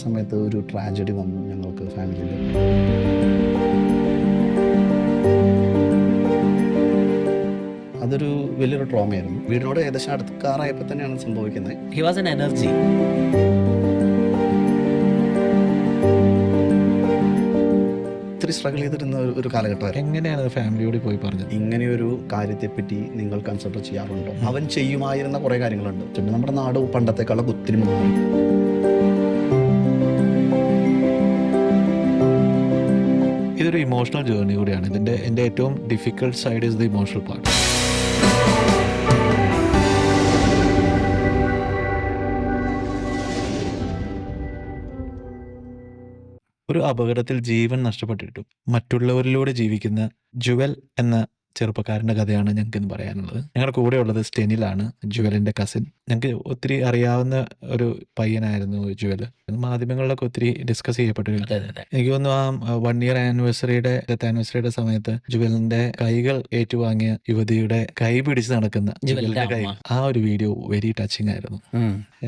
സമയത്ത് ഒരു ട്രാജഡി വന്നു ഞങ്ങൾക്ക് ഫാമിലിയിൽ. അതൊരു വലിയൊരു ട്രോമയായിരുന്നു. വീടിനോട് ഏകദേശം അടുക്കാറായപ്പോൾ തന്നെയാണ് സംഭവിക്കുന്നത്. He was an energy. ഇത്തിരി സ്ട്രഗിൾ ചെയ്തിരുന്ന ഒരു കാലഘട്ടമായിരുന്നു. എങ്ങനെയാണ് ഫാമിലിയോട് പോയി പറഞ്ഞത്? ഇങ്ങനെയൊരു കാര്യത്തെപ്പറ്റി നിങ്ങൾ കൺസിഡർ ചെയ്യാറുണ്ടോ? അവൻ ചെയ്യുമായിരുന്ന കുറേ കാര്യങ്ങളുണ്ട്. പിന്നെ നമ്മുടെ നാട് പണ്ടത്തെക്കാളും ഒത്തിരി മാറി. ഇതൊരു ഇമോഷണൽ ജേർണി കൂടിയാണ്. എൻ്റെ ഏറ്റവും difficult side is the emotional part. ഒരു അപകടത്തിൽ ജീവൻ നഷ്ടപ്പെട്ടിട്ടും മറ്റുള്ളവരിലൂടെ ജീവിക്കുന്ന ജുവൽ എന്ന ചെറുപ്പക്കാരൻ്റെ കഥയാണ് ഞങ്ങൾക്ക് ഇന്ന് പറയാനുള്ളത്. ഞങ്ങളുടെ കൂടെ ഉള്ളത് സ്റ്റെനിലാണ്, ജുവലിൻ്റെ കസിൻ. ഞങ്ങൾക്ക് ഒത്തിരി അറിയാവുന്ന ഒരു പയ്യനായിരുന്നു ജുവൽ. മാധ്യമങ്ങളിലൊക്കെ ഒത്തിരി ഡിസ്കസ് ചെയ്യപ്പെട്ടിട്ടുണ്ട്. എനിക്ക് തോന്നുന്നു ആ 1 year ആനിവേഴ്സറിയുടെ സമയത്ത് ജുവലിന്റെ കൈകൾ ഏറ്റുവാങ്ങിയ യുവതിയുടെ കൈ പിടിച്ച് നടക്കുന്ന ജുവലിന്റെ കൈ, ആ ഒരു വീഡിയോ വെരി ടച്ചിങ് ആയിരുന്നു.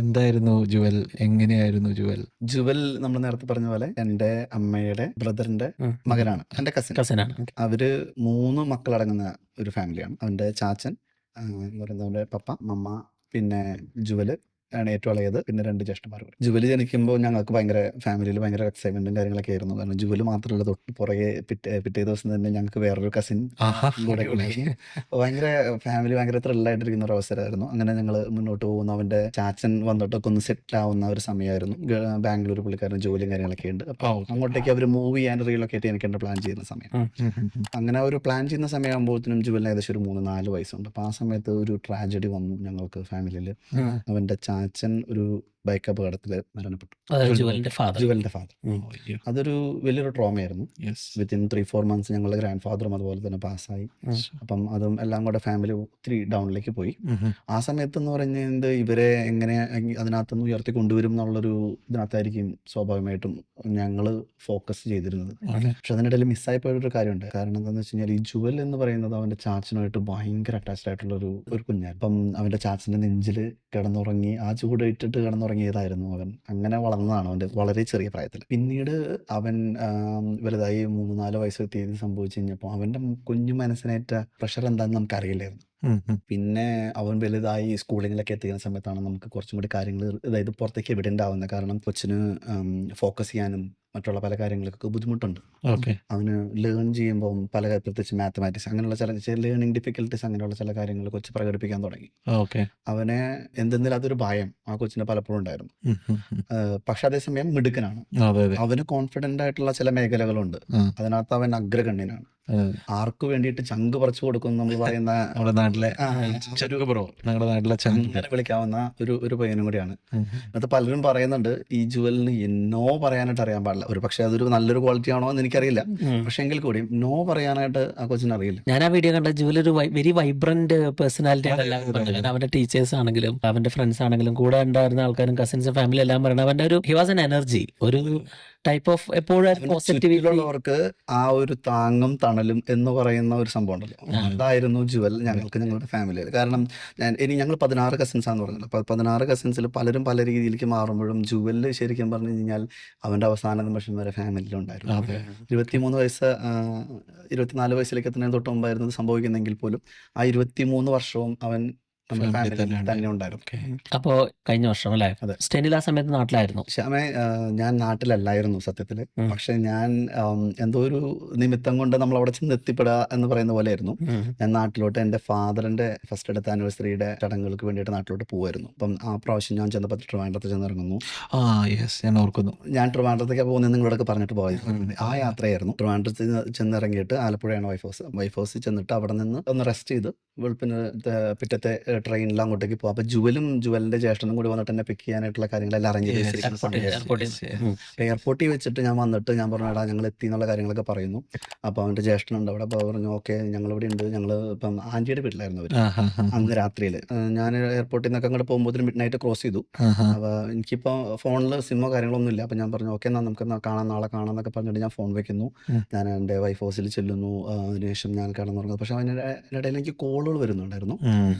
എന്തായിരുന്നു ജുവൽ? എങ്ങനെയായിരുന്നു ജുവൽ? ജുവൽ നമ്മൾ നേരത്തെ പറഞ്ഞ പോലെ എൻ്റെ അമ്മയുടെ ബ്രദറിന്റെ മകനാണ്, എൻ്റെ കസിനാണ്. അവര് 3 മക്കളടങ്ങുന്ന ഒരു ഫാമിലിയാണ്. അവൻ്റെ ചാച്ചൻ എന്ന് പറയുന്നത് അവൻ്റെ പപ്പ, മമ്മ, പിന്നെ ജുവല് ആണ് ഏറ്റവും ഇളയത്, പിന്നെ 2 ജ്യേഷ്ഠന്മാർ. ജുവല് ജനിക്കുമ്പോൾ ഞങ്ങൾക്ക് ഫാമിലിയിൽ ഭയങ്കര എക്സൈറ്റ്മെന്റും കാര്യങ്ങളൊക്കെ ആയിരുന്നു. കാരണം ജുവല് മാത്രമല്ല, തൊട്ട് പുറകെ പിറ്റേ ദിവസം തന്നെ ഞങ്ങൾക്ക് വേറൊരു കസിൻ കൂടെ ഉണ്ടായിരുന്നു. ഭയങ്കര ഫാമിലി ഭയങ്കര ത്രില്ലായിട്ടിരിക്കുന്ന ഒരു അവസരമായിരുന്നു. അങ്ങനെ ഞങ്ങൾ മുന്നോട്ട് പോകുന്നു. അവൻ്റെ ചാച്ചൻ വന്നിട്ടൊക്കെ ഒന്ന് സെറ്റിൽ ആവുന്ന ഒരു സമയമായിരുന്നു. ബാംഗ്ലൂർ പുള്ളിക്കാരൻ ജോലിയും കാര്യങ്ങളൊക്കെ ഉണ്ട്. അപ്പോൾ അങ്ങോട്ടേക്ക് അവർ മൂവ് ചെയ്യാൻ റീലൊക്കേറ്റ് എനിക്ക് പ്ലാൻ ചെയ്യുന്ന സമയം. അങ്ങനെ ഒരു പ്ലാൻ ചെയ്യുന്ന സമയമാകുമ്പോഴത്തേനും ജുവലിന് ഏകദേശം ഒരു 3-4 വയസ്സുണ്ട്. അപ്പോൾ ആ സമയത്ത് ഒരു ട്രാജഡി വന്നു ഞങ്ങൾക്ക് ഫാമിലിയിൽ. അവൻ്റെ ചാച്ചൻ ഒരു ബൈക്ക് അപകടത്തിൽ മരണപ്പെട്ടു. ജുവലിന്റെ ഫാദർ. അതൊരു വലിയൊരു ട്രോമയായിരുന്നു. വിത്തിൻ 3-4 months ഞങ്ങളുടെ ഗ്രാൻഡ് ഫാദറും അതുപോലെ തന്നെ പാസ്സായി. അപ്പം അതും എല്ലാം കൂടെ ഫാമിലി ഒത്തിരി ഡൗണിലേക്ക് പോയി. ആ സമയത്ത് എന്ന് പറഞ്ഞത് ഇവരെ എങ്ങനെ അതിനകത്തുനിന്ന് ഉയർത്തി കൊണ്ടുവരും എന്നുള്ളൊരു ഇതിനകത്തായിരിക്കും സ്വാഭാവികമായിട്ടും ഞങ്ങൾ ഫോക്കസ് ചെയ്തിരുന്നത്. പക്ഷെ അതിനിടയിൽ മിസ്സായി പോയൊരു കാര്യമുണ്ട്. കാരണം എന്താണെന്ന് വെച്ച് കഴിഞ്ഞാൽ ഈ ജുവൽ എന്ന് പറയുന്നത് അവൻ്റെ ചാച്ചനുമായിട്ട് ഭയങ്കര അറ്റാച്ച്ഡ് ആയിട്ടുള്ള ഒരു കുഞ്ഞാണ്. അപ്പം അവൻ്റെ ചാച്ചൻ്റെ നെഞ്ചിൽ കിടന്നുറങ്ങി, ആ ചൂട് ഇട്ടിട്ട് കിടന്നുറങ്ങിയതായിരുന്നു അവൻ. അങ്ങനെ വളർന്നതാണ് അവൻ്റെ വളരെ ചെറിയ പ്രായത്തിൽ. പിന്നീട് അവൻ വലുതായി 3-4 വയസ്സെത്തി സംഭവിച്ചു കഴിഞ്ഞപ്പോൾ അവൻ്റെ കുഞ്ഞു മനസ്സിനേറ്റ പ്രഷർ എന്താണെന്ന് നമുക്കറിയില്ലായിരുന്നു. പിന്നെ അവൻ വലുതായി സ്കൂളിങ്ങിലൊക്കെ എത്തിക്കുന്ന സമയത്താണ് നമുക്ക് കുറച്ചും കൂടി കാര്യങ്ങൾ അതായത് പുറത്തേക്ക് എവിഡൻ്റ് ആവുന്നത്. കാരണം കൊച്ചിന് ഫോക്കസ് ചെയ്യാനും മറ്റുള്ള പല കാര്യങ്ങൾക്കൊക്കെ ബുദ്ധിമുട്ടുണ്ട്. അവന് ലേൺ ചെയ്യുമ്പോൾ പ്രത്യേകിച്ച് മാത്തമാറ്റിക്സ് അങ്ങനെയുള്ള ചില ലേണിംഗ് ഡിഫിക്കൽട്ടീസ് അങ്ങനെയുള്ള ചില കാര്യങ്ങൾ കൊച്ച് പ്രകടിപ്പിക്കാൻ തുടങ്ങി. അവനെ എന്തെങ്കിലും അതൊരു ഭയം ആ കൊച്ചിന് പലപ്പോഴും ഉണ്ടായിരുന്നു. പക്ഷെ അതേസമയം മിടുക്കനാണ്. അവന് കോൺഫിഡന്റ് ആയിട്ടുള്ള ചില മേഖലകളുണ്ട്. അതിനകത്ത് അവൻ അഗ്രഗണ്യനാണ്. ആർക്ക് വേണ്ടിയിട്ട് ചങ്ക് പറിച്ചു കൊടുക്കും നമ്മൾ പറയുന്ന നമ്മുടെ നാട്ടിലെ അങ്ങനെ വിളിക്കാവുന്ന ഒരു പയ്യനും കൂടിയാണ്. അത് പലരും പറയുന്നുണ്ട് ഈ ജുവലിന് നോ പറയാനായിട്ട് അറിയാൻ പാടില്ല. ഒരു പക്ഷെ അതൊരു നല്ലൊരു ക്വാളിറ്റി ആണോ എന്ന് എനിക്കറിയില്ല. പക്ഷെ എങ്കിൽ കൂടി നോ പറയാനായിട്ട് ആ കൊച്ചിന് അറിയില്ല. ഞാൻ ആ വീഡിയോ കണ്ട ജുവൽ ഒരു വെരി വൈബ്രന്റ് പേഴ്സണാലിറ്റി. അവന്റെ ടീച്ചേഴ്സ് ആണെങ്കിലും അവന്റെ ഫ്രണ്ട്സ് ആണെങ്കിലും കൂടെ ഉണ്ടായിരുന്ന ആൾക്കാരും കസിൻസും ഫാമിലി എല്ലാം പറയുന്നത് അവന്റെ ഒരു ഹി വാസ് എൻ എനർജി, ഒരു ടൈപ്പ് ഓഫ് എപ്പോഴും പോസിറ്റീവുള്ളവർക്ക് ആ ഒരു താങ്ങും തണലും എന്ന് പറയുന്ന ഒരു സംഭവം ഉണ്ടല്ലോ, അതായിരുന്നു ജുവൽ ഞങ്ങളുടെ ഫാമിലിയിൽ. കാരണം ഞങ്ങൾ 16 കസിൻസ് ആണെന്ന് പറഞ്ഞത്. അപ്പോൾ 16 കസിൻസിൽ പലരും പല രീതിയിലേക്ക് മാറുമ്പോഴും ജുവലിൽ ശരിക്കും പറഞ്ഞു കഴിഞ്ഞാൽ അവൻ്റെ അവസാന നിമിഷം വരെ ഫാമിലിയിലുണ്ടായിരുന്നു. 24 വയസ്സിലേക്ക് എത്തുന്നതിന് തൊട്ട് മുമ്പായിരുന്നു സംഭവിക്കുന്നെങ്കിൽ പോലും ആ 23 വർഷവും അവൻ നമ്മുടെ ഫാമിലി തന്നെ ഉണ്ടായിരുന്നു. അപ്പോ കഴിഞ്ഞ വർഷം അല്ലേ സ്റ്റെനിൽ ആ സമയത്ത് നാട്ടിലായിരുന്നു? ശ്യാമേ, ഞാൻ നാട്ടിലല്ലായിരുന്നു സത്യത്തില്. പക്ഷെ ഞാൻ എന്തോ ഒരു നിമിത്തം കൊണ്ട് നമ്മൾ അവിടെ ചെന്ന് എത്തിപ്പെടുക എന്ന് പറയുന്ന പോലെ ആയിരുന്നു. ഞാൻ നാട്ടിലോട്ട് എൻ്റെ ഫാദറിന്റെ ഫസ്റ്റ് അടുത്ത ആനിവേഴ്സറിയുടെ ചടങ്ങുകൾക്ക് വേണ്ടിയിട്ട് നാട്ടിലോട്ട് പോകുമായിരുന്നു. അപ്പം ആ പ്രാവശ്യം ഞാൻ ചെന്നപ്പോൾ ട്രിവാൻഡ്രത്ത് ചെന്നിറങ്ങുന്നു. ഞാൻ ട്രിവാൻഡ്രത്തേക്ക് പോകുന്നത് നിങ്ങളോടൊക്കെ പറഞ്ഞിട്ട് പോയത് ആ യാത്രയായിരുന്നു. ട്രിവാൻഡ്രത്ത് ചെന്നിറങ്ങിയിട്ട് ആലപ്പുഴയാണ് വൈഫ് ഹൗസിൽ ചെന്നിട്ട് അവിടെ നിന്ന് ഒന്ന് റെസ്റ്റ് ചെയ്ത് വെളുപ്പിന് പിറ്റത്തെ ട്രെയിനിൽ അങ്ങോട്ടേക്ക് പോകും. അപ്പൊ ജുവലിന്റെ ജ്യേഷ്ഠനും കൂടി വന്നിട്ട് എന്നെ പിക്ക് ചെയ്യാനായിട്ടുള്ള കാര്യങ്ങളെല്ലാം അറേഞ്ച് ചെയ്തിരിക്കുന്ന സമയത്ത് എയർപോർട്ടിൽ വെച്ചിട്ട് ഞാൻ വന്നിട്ട് ഞാൻ പറഞ്ഞു എടാ ഞങ്ങൾ എത്തി എന്നുള്ള കാര്യങ്ങളൊക്കെ പറയുന്നു. അപ്പൊ അവന്റെ ജ്യേഷ്ഠനുണ്ട് അവിടെ. അപ്പോൾ പറഞ്ഞു ഓക്കെ ഞങ്ങളിവിടെ ഉണ്ട്. ഞങ്ങൾ ഇപ്പം ആന്റിയുടെ വീട്ടിലായിരുന്നു അവർ അന്ന് രാത്രിയിൽ. ഞാൻ എയർപോർട്ടിൽ നിന്നൊക്കെ അങ്ങോട്ട് പോകുമ്പോൾ മിഡ് നൈറ്റ് ക്രോസ് ചെയ്തു. അപ്പൊ എനിക്കിപ്പോ ഫോണിൽ സിമ്മോ കാര്യങ്ങളൊന്നും ഇല്ല. അപ്പൊ ഞാൻ പറഞ്ഞു ഓക്കെ എന്നാൽ നമുക്ക് നാളെ കാണാം എന്നൊക്കെ പറഞ്ഞിട്ട് ഞാൻ ഫോൺ വെക്കുന്നു. ഞാൻ എൻ്റെ വൈഫ് ഹൗസിൽ ചെല്ലുന്നു. അതിനുശേഷം ഞാൻ കിടന്നുറങ്ങുന്നു. പക്ഷെ അതിനിടയിൽ എനിക്ക് കോളുകൾ വരുന്നുണ്ടായിരുന്നു.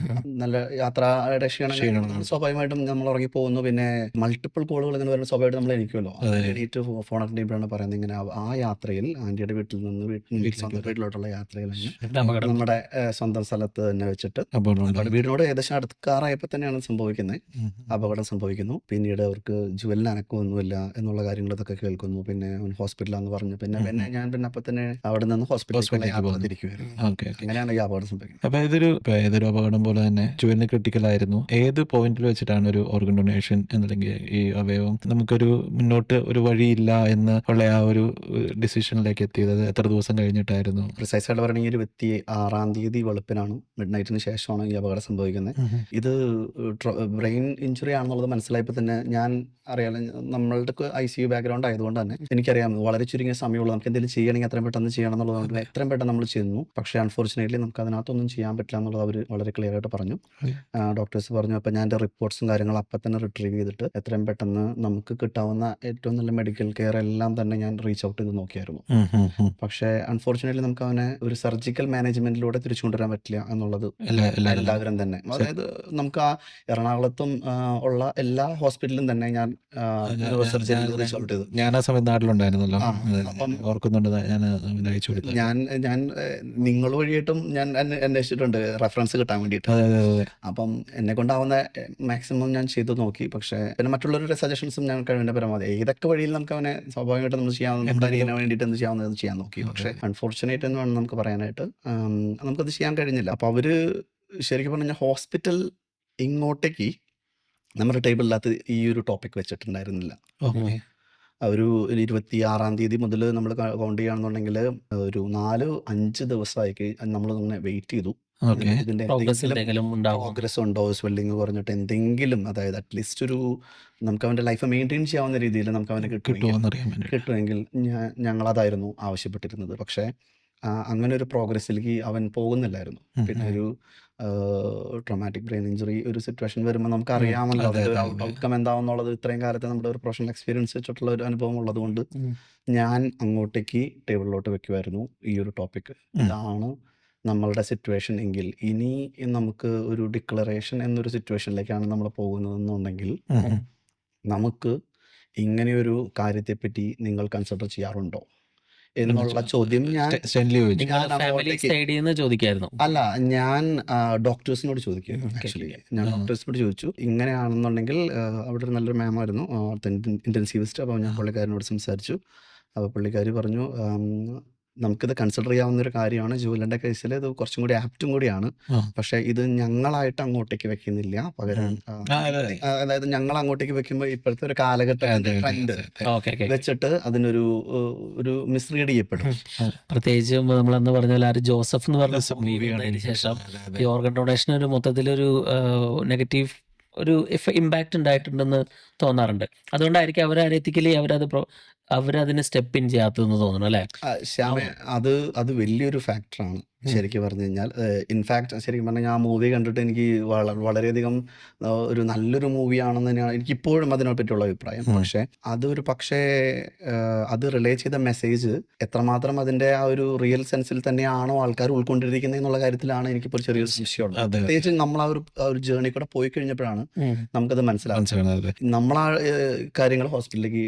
നല്ല നല്ല യാത്രയുടെ ക്ഷീണം. ക്ഷീണം സ്വാഭാവികമായിട്ടും നമ്മൾ ഉറങ്ങി പോകുന്നു. പിന്നെ മൾട്ടിപ്പിൾ കോളുകൾ ഇങ്ങനെ വരുന്ന സ്വാഭാവികമായിട്ടും നമ്മൾ എണീക്കുമല്ലോ. എണീറ്റ് ഫോൺ അറ്റൻഡ് ചെയ്യുമ്പോഴാണ് പറയുന്നത് ഇങ്ങനെ ആ യാത്രയിൽ ആന്റിയുടെ വീട്ടിൽ നിന്ന് സ്വന്തം വീട്ടിലോട്ടുള്ള യാത്രയിൽ നമ്മുടെ സ്വന്തം സ്ഥലത്ത് തന്നെ വെച്ചിട്ട് വീടിനോട് ഏകദേശം അടുക്കാറായപ്പോൾ തന്നെയാണ് സംഭവിക്കുന്നത്. അപകടം സംഭവിക്കുന്നു. പിന്നീട് അവർക്ക് ജുവലിന് അനക്കമൊന്നുമില്ല എന്നുള്ള കാര്യങ്ങൾ ഇതൊക്കെ കേൾക്കുന്നു. പിന്നെ അവൻ ഹോസ്പിറ്റലാന്ന് പറഞ്ഞു. പിന്നെ ഞാൻ അപ്പൊ തന്നെ അവിടെ നിന്ന് ഹോസ്പിറ്റലിലേക്ക് തിരിക്കുമായിരുന്നു. അങ്ങനെയാണ് ഈ അപകടം സംഭവിക്കുന്നത്. അപ്പൊ ഏതൊരു അപകടം പോലെ തന്നെ ജുവലിന് ക്രിട്ടിക്കലായിരുന്നു. ഏത് പോയിന്റിൽ വെച്ചിട്ടാണ് ഒരു ഓർഗൻ ഡൊണേഷൻ എന്നല്ലെങ്കിൽ ഈ അവയവം നമുക്കൊരു മുന്നോട്ട് ഒരു വഴിയില്ല എന്ന് ഉള്ള ആ ഒരു ഡിസിഷനിലേക്ക് എത്തിയത് എത്ര ദിവസം കഴിഞ്ഞിട്ടായിരുന്നു? പ്രിസൈസ് ആയിട്ട് പറയുകയാണെങ്കിൽ 26-ാം തീയതി വെളുപ്പിനാണ്, മിഡ് നൈറ്റിന് ശേഷമാണ് ഈ അപകടം സംഭവിക്കുന്നത്. ഇത് ബ്രെയിൻ ഇഞ്ചുറി ആണെന്നുള്ളത് മനസ്സിലായപ്പോൾ തന്നെ ഞാൻ അറിയാലോ, നമ്മളുടെ ICU ബാക്ക്ഗ്രൗണ്ട് ആയതുകൊണ്ട് തന്നെ എനിക്കറിയാം വളരെ ചുരുങ്ങിയ സമയമുള്ളൂ, നമുക്ക് എന്തെങ്കിലും ചെയ്യണമെങ്കിൽ എത്രയും പെട്ടെന്ന് ചെയ്യണം എന്നുള്ളതുകൊണ്ട് എത്രയും പെട്ടെന്ന് നമ്മൾ ചെയ്യുന്നു. പക്ഷേ അൺഫോർച്ചുനേറ്റ്ലി നമുക്ക് അതിനകത്തൊന്നും ചെയ്യാൻ പറ്റില്ല എന്നുള്ളത് അവർ വളരെ ക്ലിയർ ആയിട്ട് പറഞ്ഞു. ഡോക്ടേഴ്സ് പറഞ്ഞു. അപ്പോൾ ഞാൻ എൻ്റെ റിപ്പോർട്ട്സും കാര്യങ്ങളും അപ്പം തന്നെ റിട്രീവ് ചെയ്തിട്ട് എത്രയും പെട്ടെന്ന് നമുക്ക് കിട്ടാവുന്ന ഏറ്റവും നല്ല മെഡിക്കൽ കെയർ എല്ലാം തന്നെ ഞാൻ റീച്ച് ഔട്ട് ചെയ്ത് നോക്കിയായിരുന്നു. പക്ഷേ അൺഫോർച്ചുനേറ്റ്ലി നമുക്ക് അവനെ ഒരു സർജിക്കൽ മാനേജ്മെന്റിലൂടെ തിരിച്ചു കൊണ്ടുവരാൻ പറ്റില്ല എന്നുള്ളത് എല്ലാവരും തന്നെ, അതായത് നമുക്ക് ആ എറണാകുളത്തും ഉള്ള എല്ലാ ഹോസ്പിറ്റലിലും തന്നെ ഞാൻ ഞാൻ ആ സമയത്ത് നാട്ടിലുണ്ടായിരുന്നല്ലോ, ഓർക്കുന്നുണ്ട്. ഞാൻ നിങ്ങൾ വഴിയായിട്ടും ഞാൻ അന്വേഷിച്ചിട്ടുണ്ട് റെഫറൻസ് കിട്ടാൻ വേണ്ടിയിട്ട്. അപ്പം എന്നെ കൊണ്ടാവുന്ന മാക്സിമം ഞാൻ ചെയ്തു നോക്കി. പക്ഷേ പിന്നെ മറ്റുള്ളവരുടെ സജഷൻസും ഞാൻ കഴിവിൻ്റെ പരമാവധി ഏതൊക്കെ വഴിയിൽ നമുക്ക് അവനെ സ്വാഭാവികമായിട്ട് നമ്മൾ ചെയ്യാൻ വേണ്ടിയിട്ട് എന്ത് ചെയ്യാവുന്നത് ചെയ്യാൻ നോക്കി. പക്ഷേ അൺഫോർച്ചുനേറ്റ് എന്ന് വേണം നമുക്ക് പറയാനായിട്ട്, നമുക്കത് ചെയ്യാൻ കഴിഞ്ഞില്ല. അപ്പോൾ അവർ ശരിക്കും പറഞ്ഞു കഴിഞ്ഞാൽ ഹോസ്പിറ്റൽ ഇങ്ങോട്ടേക്ക് നമ്മുടെ ടേബിളിനകത്ത് ഈ ഒരു ടോപ്പിക് വെച്ചിട്ടുണ്ടായിരുന്നില്ല. ഒരു 26-ാം തീയതി മുതൽ നമ്മൾ കൗണ്ട് ചെയ്യുകയാണെന്നുണ്ടെങ്കിൽ ഒരു 4-5 ദിവസമായിട്ട് നമ്മൾ ഇങ്ങനെ വെയിറ്റ് ചെയ്തു. ഇതിന്റെ പ്രോഗ്രസ് ഉണ്ടോ, സ്വെല്ലിങ് കുറഞ്ഞിട്ട് എന്തെങ്കിലും, അതായത് അറ്റ്ലീസ്റ്റ് ഒരു നമുക്ക് അവൻ്റെ ലൈഫ് മെയിൻറ്റെയിൻ ചെയ്യാവുന്ന രീതിയിൽ നമുക്ക് അവനെ കിട്ടുമെങ്കിൽ ഞങ്ങളതായിരുന്നു ആവശ്യപ്പെട്ടിരുന്നത്. പക്ഷേ അങ്ങനെ ഒരു പ്രോഗ്രസ്സിലേക്ക് അവൻ പോകുന്നില്ലായിരുന്നു. പിന്നെ ഒരു ട്രോമാറ്റിക് ബ്രെയിൻ ഇഞ്ചുറി ഒരു സിറ്റുവേഷൻ വരുമ്പോൾ നമുക്ക് അറിയാമല്ലോ ഔട്ട്കം എന്താവുന്നുള്ളത്. ഇത്രയും കാലത്തെ നമ്മുടെ ഒരു പ്രൊഫഷണൽ എക്സ്പീരിയൻസ് വെച്ചിട്ടുള്ള ഒരു അനുഭവം ഉള്ളതുകൊണ്ട് ഞാൻ അങ്ങോട്ടേക്ക് ടേബിളിലോട്ട് വെക്കുമായിരുന്നു ഈ ഒരു ടോപ്പിക്. ഇതാണ് നമ്മളുടെ സിറ്റുവേഷൻ എങ്കിൽ ഇനി നമുക്ക് ഒരു ഡിക്ലറേഷൻ എന്നൊരു സിറ്റുവേഷനിലേക്കാണ് നമ്മൾ പോകുന്നതെന്നുണ്ടെങ്കിൽ നമുക്ക് ഇങ്ങനെയൊരു കാര്യത്തെപ്പറ്റി നിങ്ങൾ കൺസിഡർ ചെയ്യാറുണ്ടോ എന്നുള്ള ചോദ്യം അല്ല, ഞാൻ ഡോക്ടേഴ്സിനോട് ചോദിക്കുമായിരുന്നു. ആക്ച്വലി ഞാൻ ഡോക്ടേഴ്സിനോട് ചോദിച്ചു, ഇങ്ങനെയാണെന്നുണ്ടെങ്കിൽ അവിടെ ഒരു നല്ലൊരു മാമായിരുന്നു ഇന്റൻസീവിസ്റ്റ്. അപ്പോൾ ഞാൻ പുള്ളിക്കാരനോട് സംസാരിച്ചു. അപ്പോൾ പുള്ളിക്കാരി പറഞ്ഞു, നമുക്കിത് കൺസിഡർ ചെയ്യാവുന്ന ഒരു കാര്യമാണ്. ജൂലിൻ്റെ കേസിൽ ഇത് കുറച്ചും കൂടി ആപ്റ്റും കൂടിയാണ്. പക്ഷെ ഇത് ഞങ്ങളായിട്ട് അങ്ങോട്ടേക്ക് വെക്കുന്നില്ല, പകരം അതായത് ഞങ്ങൾ അങ്ങോട്ടേക്ക് വെക്കുമ്പോൾ ഇപ്പോഴത്തെ ഒരു കാലഘട്ട ട്രെൻഡ് വെച്ചിട്ട് അതിനൊരു മിസ്റീഡ് ചെയ്യപ്പെടും. പ്രത്യേകിച്ചും നമ്മളെന്ന് പറഞ്ഞാൽ ജോസഫ് എന്ന് പറഞ്ഞ ശേഷം ഈ ഓർഗൻ ഡൊണേഷൻ ഒരു മൊത്തത്തിലൊരു നെഗറ്റീവ് ഒരു ഇമ്പാക്ട് ഉണ്ടായിട്ടുണ്ടെന്ന് തോന്നാറുണ്ട്. അതുകൊണ്ടായിരിക്കും അവരെത്തിക്കലി അവരതിന് സ്റ്റെപ്പ് ഇൻ ചെയ്യാത്തതെന്ന് തോന്നുന്നു അല്ലേ ശ്യാമേ? അത് വലിയൊരു ഫാക്ടറാണ് ശരിക്കും പറഞ്ഞു കഴിഞ്ഞാൽ. ഇൻഫാക്ട് ശരിക്കും പറഞ്ഞാൽ ഞാൻ ആ മൂവി കണ്ടിട്ട് എനിക്ക് വളരെയധികം ഒരു നല്ലൊരു മൂവിയാണെന്ന് തന്നെയാണ് എനിക്കിപ്പോഴും അതിനെ പറ്റിയുള്ള അഭിപ്രായം. പക്ഷേ അത് റിലേ ചെയ്ത മെസ്സേജ് എത്രമാത്രം അതിൻ്റെ ആ ഒരു റിയൽ സെൻസിൽ തന്നെയാണോ ആൾക്കാർ ഉൾക്കൊണ്ടിരിക്കുന്നത് എന്നുള്ള കാര്യത്തിലാണ് എനിക്കിപ്പോൾ ചെറിയൊരു സംശയമുള്ളത്. പ്രത്യേകിച്ച് നമ്മൾ ആ ഒരു ജേർണി കൂടെ പോയി കഴിഞ്ഞപ്പോഴാണ് നമുക്കത് മനസ്സിലാവുന്നത്. നമ്മൾ ആ കാര്യങ്ങൾ ഹോസ്പിറ്റലിലേക്ക്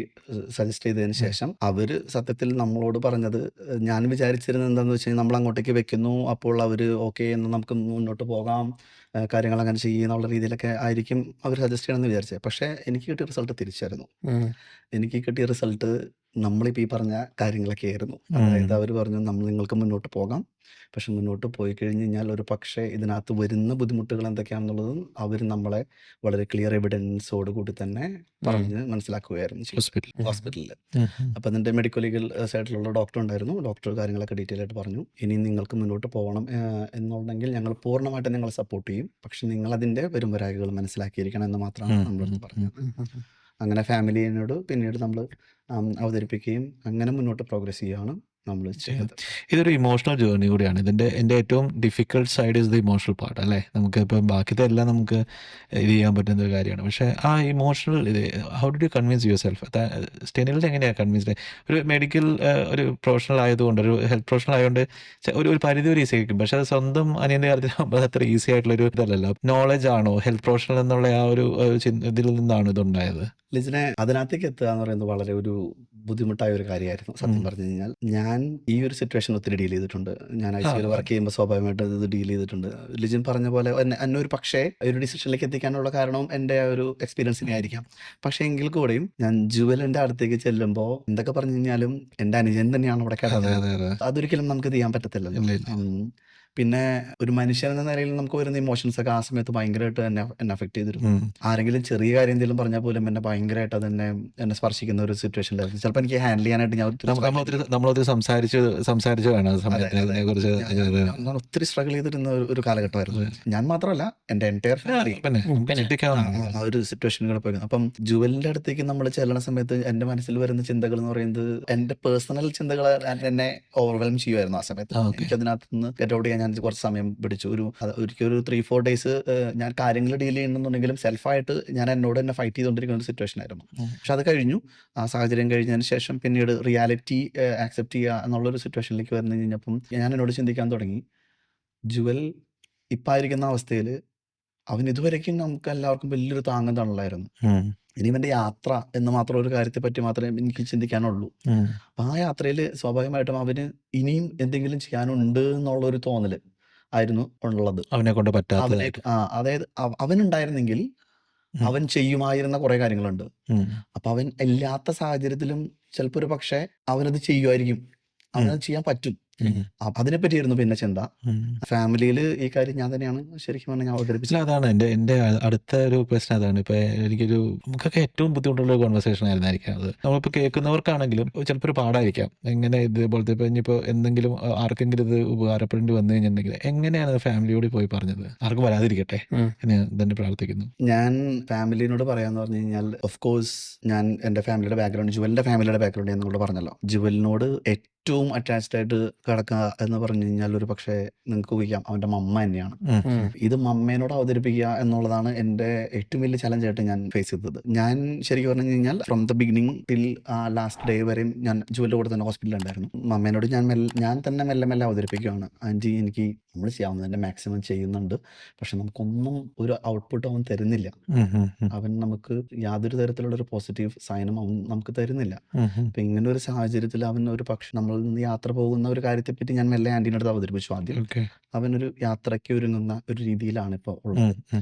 സജസ്റ്റ് ചെയ്തതിന് ശേഷം അവര് സത്യത്തിൽ നമ്മളോട് പറഞ്ഞത്, ഞാൻ വിചാരിച്ചിരുന്നത് എന്താണെന്ന് വെച്ച് കഴിഞ്ഞാൽ നമ്മൾ അങ്ങോട്ടേക്ക് വെക്കുന്നു, അപ്പോൾ അവര് ഓക്കെ എന്ന് നമുക്ക് മുന്നോട്ട് പോകാം, കാര്യങ്ങൾ അങ്ങനെ ചെയ്യുന്നുള്ള രീതിയിലൊക്കെ ആയിരിക്കും അവർ സജസ്റ്റ് ചെയ്യണമെന്ന് വിചാരിച്ചത്. പക്ഷേ എനിക്ക് കിട്ടിയ റിസൾട്ട് തിരിച്ചായിരുന്നു. എനിക്ക് കിട്ടിയ റിസൾട്ട് നമ്മളിപ്പോൾ ഈ പറഞ്ഞ കാര്യങ്ങളൊക്കെ ആയിരുന്നു. അതായത് അവർ പറഞ്ഞു, നിങ്ങൾക്ക് മുന്നോട്ട് പോകാം, പക്ഷെ മുന്നോട്ട് പോയി കഴിഞ്ഞ് കഴിഞ്ഞാൽ ഒരു പക്ഷേ ഇതിനകത്ത് വരുന്ന ബുദ്ധിമുട്ടുകൾ എന്തൊക്കെയാണെന്നുള്ളതും അവർ നമ്മളെ വളരെ ക്ലിയർ എവിഡൻസോട് കൂടി തന്നെ പറഞ്ഞ് മനസ്സിലാക്കുകയായിരുന്നു ഹോസ്പിറ്റലിൽ. അപ്പം അതിൻ്റെ മെഡിക്കൽ ലീഗൽ സൈഡിലുള്ള ഡോക്ടർ ഉണ്ടായിരുന്നു. ഡോക്ടർ കാര്യങ്ങളൊക്കെ ഡീറ്റെയിൽ ആയിട്ട് പറഞ്ഞു, ഇനി നിങ്ങൾക്ക് മുന്നോട്ട് പോകണം എന്നുണ്ടെങ്കിൽ ഞങ്ങൾ പൂർണ്ണമായിട്ട് നിങ്ങളെ സപ്പോർട്ട് ചെയ്യും, പക്ഷെ നിങ്ങളതിൻ്റെ വരും വരായികൾ മനസ്സിലാക്കിയിരിക്കണം എന്ന് മാത്രമാണ് നമ്മളടുത്ത് പറഞ്ഞത്. അങ്ങനെ ഫാമിലിയോട് പിന്നീട് നമ്മൾ അവതരിപ്പിക്കുകയും അങ്ങനെ മുന്നോട്ട് പ്രോഗ്രസ് ചെയ്യുകയാണ് നമ്മൾ ചെയ്തത്. ഇതൊരു ഇമോഷണൽ ജേർണി കൂടിയാണ്. എൻ്റെ ഏറ്റവും difficult side is the emotional part അല്ലേ. നമുക്ക് ഇപ്പം ബാക്കിത്തെ എല്ലാം നമുക്ക് ഇത് ചെയ്യാൻ പറ്റുന്ന ഒരു കാര്യമാണ്. പക്ഷേ ആ ഇമോഷണൽ ഇത് how did you convince yourself? സ്റ്റെനിലിൻ്റെ എങ്ങനെയാണ് കൺവിൻസ്ഡ്? ഒരു മെഡിക്കൽ ഒരു പ്രൊഫഷണൽ ആയതുകൊണ്ട്, ഒരു ഹെൽത്ത് പ്രൊഫഷണൽ ആയതുകൊണ്ട് ഒരു പരിധി ഒരു ഈസി ആയിരിക്കും. പക്ഷേ അത് സ്വന്തം അനിയൻ്റെ കാര്യത്തിൽ അത് അത്ര ഈസി ആയിട്ടുള്ളൊരു ഇതല്ലല്ലോ. നോളജ് ആണോ ഹെൽത്ത് പ്രൊഫഷണൽ എന്നുള്ള ആ ഒരു ഇതിൽ നിന്നാണ് ഇതുണ്ടായത്? ലിജിനെ അതിനകത്തേക്ക് എത്തുക എന്ന് പറയുന്നത് വളരെ ഒരു ബുദ്ധിമുട്ടായ ഒരു കാര്യമായിരുന്നു സത്യം പറഞ്ഞു കഴിഞ്ഞാൽ. ഞാൻ ഈ ഒരു സിറ്റുവേഷൻ ഒത്തിരി ഡീൽ ചെയ്തിട്ടുണ്ട്. ഞാൻ ICU വർക്ക് ചെയ്യുമ്പോൾ സ്വാഭാവികമായിട്ട് ഇത് ഡീൽ ചെയ്തിട്ടുണ്ട്. ലിജിൻ പറഞ്ഞ പോലെ എന്നെ ഒരു പക്ഷേ ഒരു ഡിസിഷനിലേക്ക് എത്തിക്കാനുള്ള കാരണവും എൻ്റെ ആ ഒരു എക്സ്പീരിയൻസിനെ ആയിരിക്കാം. പക്ഷേ എങ്കിൽ കൂടെയും ഞാൻ ജുവലിൻ്റെ അടുത്തേക്ക് ചെല്ലുമ്പോൾ എന്തൊക്കെ പറഞ്ഞു കഴിഞ്ഞാലും എൻ്റെ അനുജൻ തന്നെയാണ് അവിടെ കിടന്നത്. അതൊരിക്കലും നമുക്ക് ഇത് ചെയ്യാൻ പറ്റത്തില്ലല്ലോ. പിന്നെ ഒരു മനുഷ്യൻ എന്ന നിലയിൽ നമുക്ക് വരുന്ന ഇമോഷൻസ് ഒക്കെ ആ സമയത്ത് ഭയങ്കരമായിട്ട് എന്നെ അഫക്ട് ചെയ്തിരുന്നു. ആരെങ്കിലും ചെറിയ കാര്യം എന്തെങ്കിലും പറഞ്ഞാൽ പോലും എന്നെ ഭയങ്കരമായിട്ട് എന്നെ സ്പർശിക്കുന്ന ഒരു സിറ്റുവേഷനിലായിരുന്നു. ചിലപ്പോൾ എനിക്ക് ഹാൻഡിൽ ചെയ്യാനായിട്ട് നമ്മളൊത്തിരി സംസാരിച്ചു വേണം ഞാൻ ഒത്തിരി സ്ട്രഗിൾ ചെയ്തിരുന്ന ഒരു കാലഘട്ടമായിരുന്നു. ഞാൻ മാത്രമല്ല എൻ്റെ എൻറ്റയർ ഫാമിലി ആ ഒരു സിറ്റുവേഷനുകൾ പോയിരുന്നു. അപ്പം ജുവലിന്റെ അടുത്തേക്ക് നമ്മൾ ചെല്ലണ സമയത്ത് എൻ്റെ മനസ്സിൽ വരുന്ന ചിന്തകൾ എന്ന് പറയുന്നത് എൻ്റെ പേഴ്സണൽ ചിന്തകൾ എന്നെ ഓവർവെൽം ചെയ്യുമായിരുന്നു ആ സമയത്ത്. എനിക്ക് അതിനകത്ത് നിന്ന് ഗെറ്റ് ഔട്ട് ചെയ്യാൻ ഞാൻ കുറച്ച് സമയം പിടിച്ചു. ഒരിക്കൽ ഒരു 3-4 days ഞാൻ കാര്യങ്ങൾ ഡീൽ ചെയ്യുന്നുണ്ടെങ്കിലും സെൽഫായിട്ട് ഞാൻ എന്നോട് തന്നെ ഫൈറ്റ് ചെയ്തുകൊണ്ടിരിക്കുന്ന ഒരു സിറ്റുവേഷൻ ആയിരുന്നു. പക്ഷെ അത് കഴിഞ്ഞു. ആ സാഹചര്യം കഴിഞ്ഞതിന് ശേഷം പിന്നീട് റിയാലിറ്റി ആക്സെപ്റ്റ് ചെയ്യുക എന്നുള്ളൊരു സിറ്റുവേഷനിലേക്ക് വന്നു കഴിഞ്ഞപ്പം ഞാൻ എന്നോട് ചിന്തിക്കാൻ തുടങ്ങി, ജുവൽ ഇപ്പം ആയിരിക്കുന്ന അവസ്ഥയിൽ അവൻ ഇതുവരെയ്ക്കും നമുക്ക് എല്ലാവർക്കും വലിയൊരു താങ്ങും തണലായിരുന്നു. ഇനി ഇവൻ്റെ യാത്ര എന്ന് മാത്രം ഒരു കാര്യത്തെ പറ്റി മാത്രമേ എനിക്ക് ചിന്തിക്കാനുള്ളൂ. അപ്പം ആ യാത്രയിൽ സ്വാഭാവികമായിട്ടും അവന് ഇനിയും എന്തെങ്കിലും ചെയ്യാനുണ്ട് എന്നുള്ളൊരു തോന്നൽ ആയിരുന്നു ഉള്ളത്. അവനെ കൊണ്ട് പറ്റാത്ത അതായത് അവനുണ്ടായിരുന്നെങ്കിൽ അവൻ ചെയ്യുമായിരുന്ന കുറെ കാര്യങ്ങളുണ്ട്. അപ്പൊ അവൻ ഇല്ലാത്ത സാഹചര്യത്തിലും ചിലപ്പോ ഒരു പക്ഷെ അവനത് ചെയ്യുമായിരിക്കും, അവനത് ചെയ്യാൻ പറ്റും. അതിനെ പറ്റിയായിരുന്നു പിന്നെ ചിന്ത. ഫാമിലിയിൽ ഈ കാര്യം ഞാൻ തന്നെയാണ് ശരിക്കും പറഞ്ഞാൽ ഞാൻ അവതരിപ്പിച്ചത്. അതാണ് എൻ്റെ അടുത്ത ഒരു പ്രശ്നം. അതാണ് ഇപ്പൊ എനിക്കൊരു നമുക്കൊക്കെ ഏറ്റവും ബുദ്ധിമുട്ടുള്ള കോൺവെർസേഷൻ ആയിരുന്നായിരിക്കാം അത്. നമ്മളിപ്പോൾ കേൾക്കുന്നവർക്കാണെങ്കിലും ചിലപ്പോൾ ഒരു പാടായിരിക്കാം. എങ്ങനെ ഇതേപോലത്തെ ഇപ്പൊ ഇനിയിപ്പോൾ എന്തെങ്കിലും ആർക്കെങ്കിലും ഇത് ഉപകാരപ്പെടേണ്ടി വന്നു കഴിഞ്ഞിട്ടുണ്ടെങ്കിൽ എങ്ങനെയാണ് ഫാമിലിയോട് പോയി പറഞ്ഞത്? ആർക്കും വരാതിരിക്കട്ടെ എന്ന് തന്നെ പ്രാർത്ഥിക്കുന്നു. ഞാൻ ഫാമിലിനോട് പറയാന്ന് പറഞ്ഞു കഴിഞ്ഞാൽ ഓഫ് കോഴ്സ് ഞാൻ എൻ്റെ ഫാമിലിയുടെ ബാക്ക്ഗ്രൗണ്ട്, ജുവലിന്റെ ഫാമിലിയുടെ ബാക്ക്ഗ്രൗണ്ട് എന്നോട് പറഞ്ഞല്ലോ. ജുവലിനോട് ഏറ്റവും അറ്റാച്ച്ഡ് ആയിട്ട് കിടക്കുക എന്ന് പറഞ്ഞു കഴിഞ്ഞാൽ ഒരു പക്ഷേ നിങ്ങൾക്ക് ഊഹിക്കാം അവൻ്റെ മമ്മ തന്നെയാണ്. ഇത് മമ്മേനോട് അവതരിപ്പിക്കുക എന്നുള്ളതാണ് എൻ്റെ ഏറ്റവും വലിയ ചലഞ്ചായിട്ട് ഞാൻ ഫേസ് ചെയ്തത്. ഞാൻ ശരിക്കും പറഞ്ഞു കഴിഞ്ഞാൽ from the beginning till last day വരെയും ഞാൻ ജുവലിൻ്റെ കൂടെ തന്നെ ഹോസ്പിറ്റലിൽ ഉണ്ടായിരുന്നു. മമ്മേനോട് ഞാൻ തന്നെ മെല്ലെ മെല്ലെ അവതരിപ്പിക്കുകയാണ്, ആൻറ്റി എനിക്ക് നമ്മൾ ചെയ്യാവുന്നതിൻ്റെ മാക്സിമം ചെയ്യുന്നുണ്ട്, പക്ഷെ നമുക്കൊന്നും ഒരു ഔട്ട്പുട്ട് അവൻ തരുന്നില്ല. അവൻ നമുക്ക് യാതൊരു തരത്തിലുള്ള ഒരു പോസിറ്റീവ് സൈനും അവൻ നമുക്ക് തരുന്നില്ല. അപ്പൊ ഇങ്ങനെ ഒരു സാഹചര്യത്തിൽ അവൻ ഒരു പക്ഷെ നമ്മളിൽ നിന്ന് യാത്ര പോകുന്ന ഒരു കാര്യത്തെപ്പറ്റി ഞാൻ മെല്ലെ ആന്റീൻ്റെ അടുത്ത് അവതരിപ്പിച്ചു. ആദ്യം അവനൊരു യാത്രയ്ക്ക് ഒരുങ്ങുന്ന ഒരു രീതിയിലാണ് ഇപ്പോൾ ഉള്ളത്.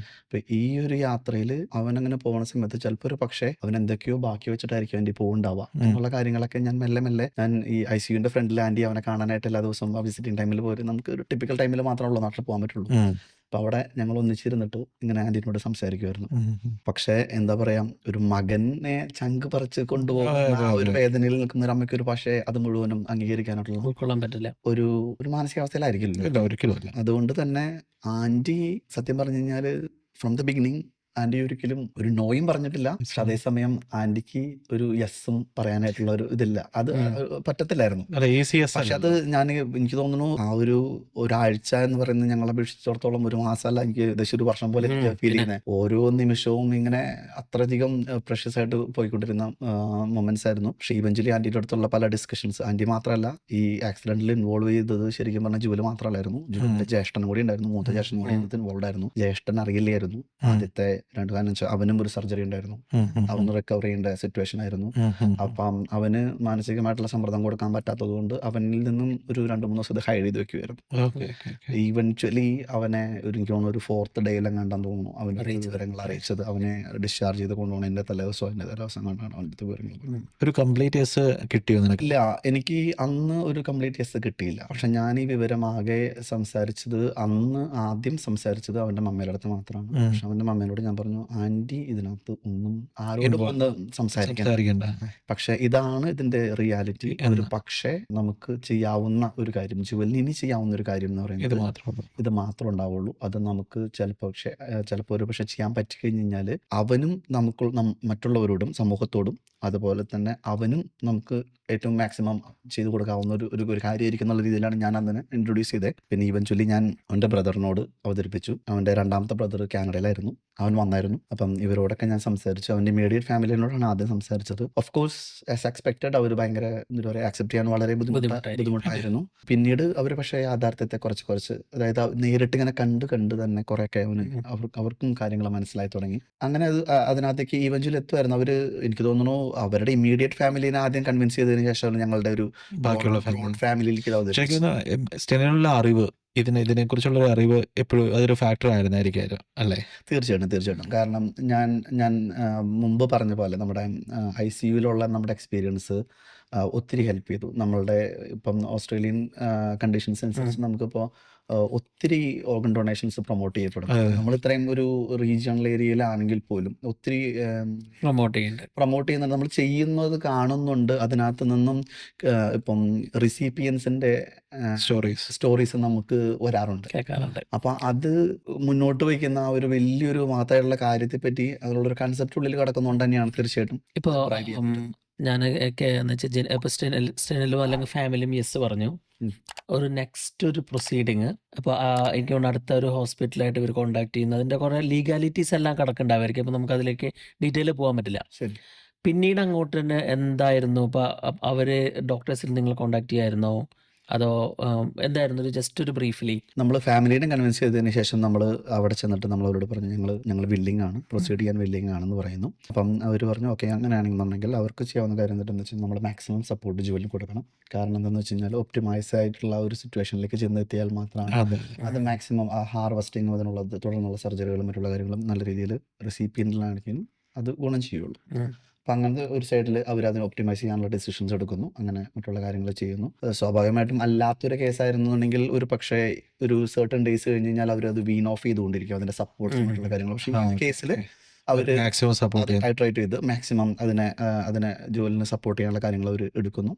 അപ്പൊ ഈ ഒരു യാത്രയിൽ അവൻ അങ്ങനെ പോകുന്ന സമയത്ത് ചിലപ്പോൾ ഒരു പക്ഷേ അവൻ എന്തൊക്കെയോ ബാക്കി വെച്ചിട്ടായിരിക്കും ആന്റി പോകുന്നുണ്ടാവുക എന്നുള്ള കാര്യങ്ങളൊക്കെ ഞാൻ മെല്ലെ ഞാൻ ഈ ICUന്റെ ഫ്രണ്ടിൽ ആന്റി അവനെ കാണാനായിട്ട് എല്ലാ ദിവസവും വിസിറ്റിംഗ് ടൈമിൽ പോയി നമുക്ക് ഒരു ടിപ്പിക്കൽ ടൈമിൽ മാത്രമേ നാട്ടിൽ പോകാൻ പറ്റുള്ളൂ. അപ്പൊ അവിടെ ഞങ്ങൾ ഒന്നിച്ചിരുന്നിട്ട് ഇങ്ങനെ ആന്റീനോട് സംസാരിക്കുമായിരുന്നു. പക്ഷെ എന്താ പറയാ, ഒരു മകനെ ചങ്ക് പറിച്ച് കൊണ്ടുപോകുന്ന ആ ഒരു വേദനയിൽ നിൽക്കുന്ന ഒരു അമ്മയ്ക്ക് ഒരു പക്ഷേ അത് മുഴുവനും അംഗീകരിക്കാനായിട്ടുള്ള ഉൾക്കൊള്ളാൻ പറ്റില്ല, ഒരു മാനസികാവസ്ഥയിലായിരിക്കില്ല. അതുകൊണ്ട് തന്നെ ആന്റി സത്യം പറഞ്ഞു കഴിഞ്ഞാല് ഫ്രം ദ ബിഗിനിങ് ആന്റി ഒരിക്കലും ഒരു നോയും പറഞ്ഞിട്ടില്ല. പക്ഷെ അതേസമയം ആന്റിക്ക് ഒരു യെസ്സും പറയാനായിട്ടുള്ള ഒരു ഇതില്ല, അത് പറ്റത്തില്ലായിരുന്നു. പക്ഷെ അത് എനിക്ക് തോന്നുന്നു ആ ഒരാഴ്ച എന്ന് പറയുന്നത് ഞങ്ങളെ അപേക്ഷിച്ചിടത്തോളം ഒരു മാസമല്ല, എനിക്ക് ഏകദേശം ഒരു വർഷം പോലെ ഫീൽ ചെയ്യുന്നത്. ഓരോ നിമിഷവും ഇങ്ങനെ അത്രയധികം പ്രഷ്യസ് ആയിട്ട് പോയിക്കൊണ്ടിരുന്ന മൊമെന്റ്സ് ആയിരുന്നു. പക്ഷെ ഈവഞ്ചലി ആന്റിയുടെ അടുത്തുള്ള പല ഡിസ്കഷൻസ്, ആന്റി മാത്രമല്ല ഈ ആക്സിഡന്റിൽ ഇൻവോൾവ് ചെയ്തത് ശരിക്കും പറഞ്ഞാൽ ജുവൽ മാത്രമല്ലായിരുന്നു, ജുവലിന്റെ ജ്യേഷ്ഠൻ കൂടി ഉണ്ടായിരുന്നു, മൂത്ത ജ്യേഷ്ഠൻ കൂടി ഇൻവോൾവ് ആയിരുന്നു. ജ്യേഷ്ഠൻ അറിയില്ലായിരുന്നു ആദ്യത്തെ കാരണം വെച്ചാൽ അവനും ഒരു സർജറി ഉണ്ടായിരുന്നു, അവന് റിക്കവർ ചെയ്യേണ്ട സിറ്റുവേഷൻ ആയിരുന്നു. അപ്പം അവന് മാനസികമായിട്ടുള്ള സമ്മർദ്ദം കൊടുക്കാൻ പറ്റാത്തത് കൊണ്ട് അവനിൽ നിന്നും ഒരു 2-3 ദിവസം ഹൈഡ് ചെയ്ത് വെക്കുമായിരുന്നു. ഈവൻച്വലി അവനെ എനിക്ക് തോന്നുന്നു ഒരു 4th ഡേയിലെങ്ങാണ്ടെന്ന് തോന്നുന്നു അവൻ്റെ വിവരങ്ങൾ അറിയിച്ചത്. അവനെ ഡിസ്ചാർജ് ചെയ്ത് കൊണ്ടുപോകണം. എൻ്റെ തലേദിവസം കണ്ടാണ് അവൻ്റെ വിവരങ്ങൾ. ഒരു കംപ്ലീറ്റ് യെസ് കിട്ടിയോ? ഇല്ല, എനിക്ക് അന്ന് ഒരു കംപ്ലീറ്റ് യെസ് കിട്ടിയില്ല. പക്ഷെ ഞാൻ ഈ വിവരം ആകെ ആദ്യം സംസാരിച്ചത് അവൻ്റെ മമ്മയുടെ അടുത്ത് മാത്രമാണ്. പക്ഷെ അവൻ്റെ മമ്മേനോട് ഞാൻ പറഞ്ഞു, ആന്റി ഇതിനകത്ത് ഒന്നും ആരോടും ഒന്ന് സംസാരിക്കണ്ട, പക്ഷെ ഇതാണ് ഇതിന്റെ റിയാലിറ്റി. ഒരു പക്ഷേ നമുക്ക് ചെയ്യാവുന്ന ഒരു കാര്യം, ജുവലിന് ഇനി ചെയ്യാവുന്ന ഒരു കാര്യം എന്ന് പറയുന്നത് ഇത് മാത്രം ഉണ്ടാവുള്ളൂ. അത് നമുക്ക് ചിലപ്പോൾ ഒരു പക്ഷെ ചെയ്യാൻ പറ്റി കഴിഞ്ഞാൽ അവനും മറ്റുള്ളവരോടും സമൂഹത്തോടും അതുപോലെ തന്നെ അവനും നമുക്ക് ഏറ്റവും മാക്സിമം ചെയ്തു കൊടുക്കാവുന്ന ഒരു കാര്യമായിരിക്കും എന്നുള്ള രീതിയിലാണ് ഞാൻ അന്ന് ഇൻട്രൊഡ്യൂസ് ചെയ്തത്. പിന്നെ ഈവൻച്വലി ഞാൻ അവൻ്റെ ബ്രദറിനോട് അവതരിപ്പിച്ചു. അവൻ്റെ രണ്ടാമത്തെ ബ്രദർ കാനഡയിലായിരുന്നു, അവൻ വന്നായിരുന്നു. അപ്പം ഇവരോടൊക്കെ ഞാൻ സംസാരിച്ചു. അവൻ്റെ ഇമ്മീഡിയറ്റ് ഫാമിലിനോടാണ് ആദ്യം സംസാരിച്ചത്. ഓഫ് കോഴ്സ് ആസ് എക്സ്പെക്റ്റഡ് അവർ ഭയങ്കര എന്താ പറയുക, ആക്സെപ്റ്റ് ചെയ്യാൻ വളരെ ബുദ്ധിമുട്ടായിരുന്നു. പിന്നീട് അവർ പക്ഷേ യാഥാർത്ഥ്യത്തെ കുറച്ച് അതായത് നേരിട്ട് ഇങ്ങനെ കണ്ട് തന്നെ കുറെയൊക്കെ അവർക്കും കാര്യങ്ങൾ മനസ്സിലായി തുടങ്ങി. അങ്ങനെ അതിനകത്തേക്ക് ഈവൻച്വലി എത്തുമായിരുന്നു. അവർ എനിക്ക് തോന്നുന്നു അവരുടെ ഇമ്മീഡിയറ്റ് ഫാമിലിനെ ആദ്യം കൺവിൻസ് ചെയ്തതിന് ശേഷമാണ് ഞങ്ങളുടെ ഒരു ബാക്കിയുള്ള ഫാമിലിയിലേക്ക് സ്റ്റെനിലുള്ള അറിവ്, ഇതിനെ കുറിച്ചുള്ള അറിവ് എപ്പോഴും അതൊരു ഫാക്ടർ ആയിരുന്നായിരിക്കും അല്ലേ? തീർച്ചയായിട്ടും. കാരണം ഞാൻ മുമ്പ് പറഞ്ഞ പോലെ നമ്മുടെ ICUവിലുള്ള നമ്മുടെ എക്സ്പീരിയൻസ് ഒത്തിരി ഹെൽപ്പ് ചെയ്തു. നമ്മളുടെ ഇപ്പം ഓസ്ട്രേലിയൻ കണ്ടീഷൻസ് അനുസരിച്ച് നമുക്കിപ്പോൾ ഒത്തിരി ഓർഗൻ ഡൊണേഷൻസ് പ്രൊമോട്ട് ചെയ്യപ്പെടും. നമ്മൾ ഇത്രയും ഒരു റീജിയണൽ ഏരിയയിലാണെങ്കിൽ പോലും ഒത്തിരി പ്രൊമോട്ട് ചെയ്യുന്നുണ്ട്. നമ്മൾ ചെയ്യുന്നത് കാണുന്നുണ്ട്. അതിനകത്ത് നിന്നും ഇപ്പം റിസിപ്പിയൻസിന്റെ സ്റ്റോറീസ് നമുക്ക് വരാറുണ്ട്. അപ്പൊ അത് മുന്നോട്ട് വയ്ക്കുന്ന ഒരു വലിയൊരു മഹത്തായിട്ടുള്ള കാര്യത്തെ പറ്റി അതിലുള്ളൊരു കൺസെപ്റ്റ് ഉള്ളിൽ കിടക്കുന്നുണ്ട് തന്നെയാണ് തീർച്ചയായിട്ടും. ഇപ്പൊ ഞാൻ സ്റ്റെനിലും അല്ലെങ്കിൽ ഫാമിലിയും യെസ് പറഞ്ഞു. ഒരു നെക്സ്റ്റ് ഒരു പ്രൊസീഡിങ് അപ്പോൾ എനിക്ക് തോന്നുന്നു അടുത്ത ഒരു ഹോസ്പിറ്റലായിട്ട് ഇവർ കോൺടാക്ട് ചെയ്യുന്നത്, അതിൻ്റെ കുറേ ലീഗാലിറ്റീസ് എല്ലാം കിടക്കുന്നുണ്ടായിരിക്കും. അപ്പോൾ നമുക്ക് അതിലേക്ക് ഡീറ്റെയിൽ പോകാൻ പറ്റില്ല. പിന്നീട് അങ്ങോട്ട് തന്നെ എന്തായിരുന്നു? ഇപ്പോൾ അവർ ഡോക്ടേഴ്സിൽ നിങ്ങൾ കോൺടാക്ട് ചെയ്യായിരുന്നോ അതോ എന്തായിരുന്നു? ജസ്റ്റ് ഒരു ബ്രീഫ്ലി. നമ്മൾ ഫാമിലിനെ കൺവിൻസ് ചെയ്തതിന് ശേഷം നമ്മൾ അവിടെ ചെന്നിട്ട് നമ്മൾ അവരോട് പറഞ്ഞു ഞങ്ങൾ വില്ലിംഗ് ആണ്, പ്രൊസീഡ് ചെയ്യാൻ വില്ലിംഗ് ആണെന്ന് പറയുന്നു. അപ്പം അവർ പറഞ്ഞു ഓക്കെ, അങ്ങനെയാണെന്നുണ്ടെങ്കിൽ അവർക്ക് ചെയ്യാവുന്ന കാര്യം എന്താണെന്ന് വെച്ചാൽ നമ്മൾ മാക്സിമം സപ്പോർട്ട് ജോലിന് കൊടുക്കണം. കാരണം എന്താണെന്ന് വെച്ച് കഴിഞ്ഞാൽ ഒപ്റ്റിമൈസ് ആയിട്ടുള്ള ഒരു സിറ്റുവേഷനിലേക്ക് ചെന്നെത്തിയാൽ മാത്രമാണ് അത് മാക്സിമം ആ ഹാർവെസ്റ്റിംഗ് അതിനുള്ളത് തുടർന്നുള്ള സർജറികളും മറ്റുള്ള കാര്യങ്ങളും നല്ല രീതിയിൽ റിസീപ്പിയൻറ്റിലാണെങ്കിലും അത് ഗുണം ചെയ്യുള്ളൂ. അപ്പം അങ്ങനത്തെ ഒരു സൈഡിൽ അവരതിനെ ഒപ്റ്റിമൈസ് ചെയ്യാനുള്ള ഡിസിഷൻസ് എടുക്കുന്നു, അങ്ങനെ മറ്റുള്ള കാര്യങ്ങൾ ചെയ്യുന്നു. സ്വാഭാവികമായിട്ടും അല്ലാത്തൊരു കേസായിരുന്നുണ്ടെങ്കിൽ ഒരു പക്ഷേ ഒരു സർട്ടൺ ഡേയ്സ് കഴിഞ്ഞ് കഴിഞ്ഞാൽ അവരത് വീൻ ഓഫ് ചെയ്തുകൊണ്ടിരിക്കും അതിൻ്റെ സപ്പോർട്ട്സ് മറ്റുള്ള കാര്യങ്ങൾ. പക്ഷേ ഈ കേസിൽ അവർ ഹൈഡ്രേറ്റ് ചെയ്ത് മാക്സിമം അതിനെ ജോലിനെ സപ്പോർട്ട് ചെയ്യാനുള്ള കാര്യങ്ങൾ അവർ എടുക്കുന്നു.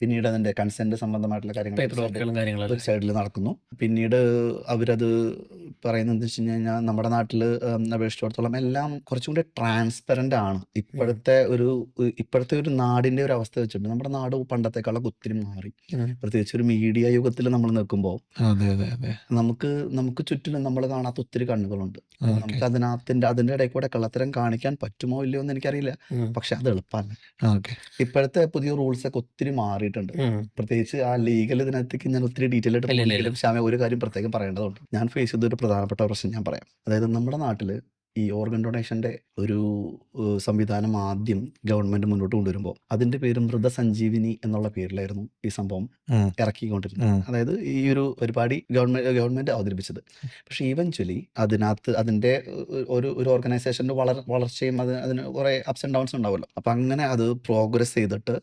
പിന്നീട് അതിൻ്റെ കൺസെൻറ്റ് സംബന്ധമായിട്ടുള്ള കാര്യങ്ങൾ ഒരു സൈഡിൽ നടക്കുന്നു. പിന്നീട് അവരത് പറയുന്നത് എന്താ വെച്ച് കഴിഞ്ഞാൽ നമ്മുടെ നാട്ടിൽ അപേക്ഷിച്ചിടത്തോളം എല്ലാം കുറച്ചും കൂടി ട്രാൻസ്പെറൻ്റ് ആണ്. ഇപ്പോഴത്തെ ഒരു നാടിൻ്റെ ഒരു അവസ്ഥ വെച്ചിട്ട് നമ്മുടെ നാട് പണ്ടത്തെക്കാളൊക്കെ ഒത്തിരി മാറി. പ്രത്യേകിച്ച് ഒരു മീഡിയ യുഗത്തിൽ നമ്മൾ നിൽക്കുമ്പോൾ നമുക്ക് ചുറ്റിലും നമ്മൾ കാണാത്ത ഒത്തിരി കണ്ണുകളുണ്ട്. നമുക്ക് അതിൻ്റെ ഇടയിൽ കൂടെ കള്ളത്തരം കാണിക്കാൻ പറ്റുമോ ഇല്ലയോ എന്ന് എനിക്കറിയില്ല. പക്ഷെ അത് എളുപ്പമല്ല. ഇപ്പോഴത്തെ പുതിയ റൂൾസ് ഒക്കെ ഒത്തിരി മാറിയിട്ടുണ്ട്. പ്രത്യേകിച്ച് ആ ലീഗൽ ഇതിനകത്തേക്ക് ഞാൻ ഒത്തിരി ഡീറ്റെയിൽ ആയിട്ട് ശ്യാമ ഒരു കാര്യം പ്രത്യേകം പറയേണ്ടതുണ്ട്. ഞാൻ ഫേസ് ചെയ്ത ഒരു പ്രധാനപ്പെട്ട പ്രശ്നം ഞാൻ പറയാം. അതായത് നമ്മുടെ നാട്ടിൽ ഈ ഓർഗൻ ഡൊണേഷന്റെ ഒരു സംവിധാനം ആദ്യം ഗവൺമെന്റ് മുന്നോട്ട് കൊണ്ടുവരുമ്പോൾ അതിന്റെ പേര് മൃതസഞ്ജീവിനി എന്നുള്ള പേരിലായിരുന്നു ഈ സംഭവം ഇറക്കിക്കൊണ്ടിരുന്നത്. അതായത് ഈ ഒരു പരിപാടി ഗവൺമെന്റ് അവതരിപ്പിച്ചത്. പക്ഷെ ഈവൻച്വലി അതിന്റെ ഒരു ഓർഗനൈസേഷന്റെ വളർച്ചയും അതിന് കുറെ അപ്സ് ആൻഡ് ഡൗൺസ് ഉണ്ടാവുമല്ലോ. അപ്പൊ അങ്ങനെ അത് പ്രോഗ്രസ് ചെയ്തിട്ട്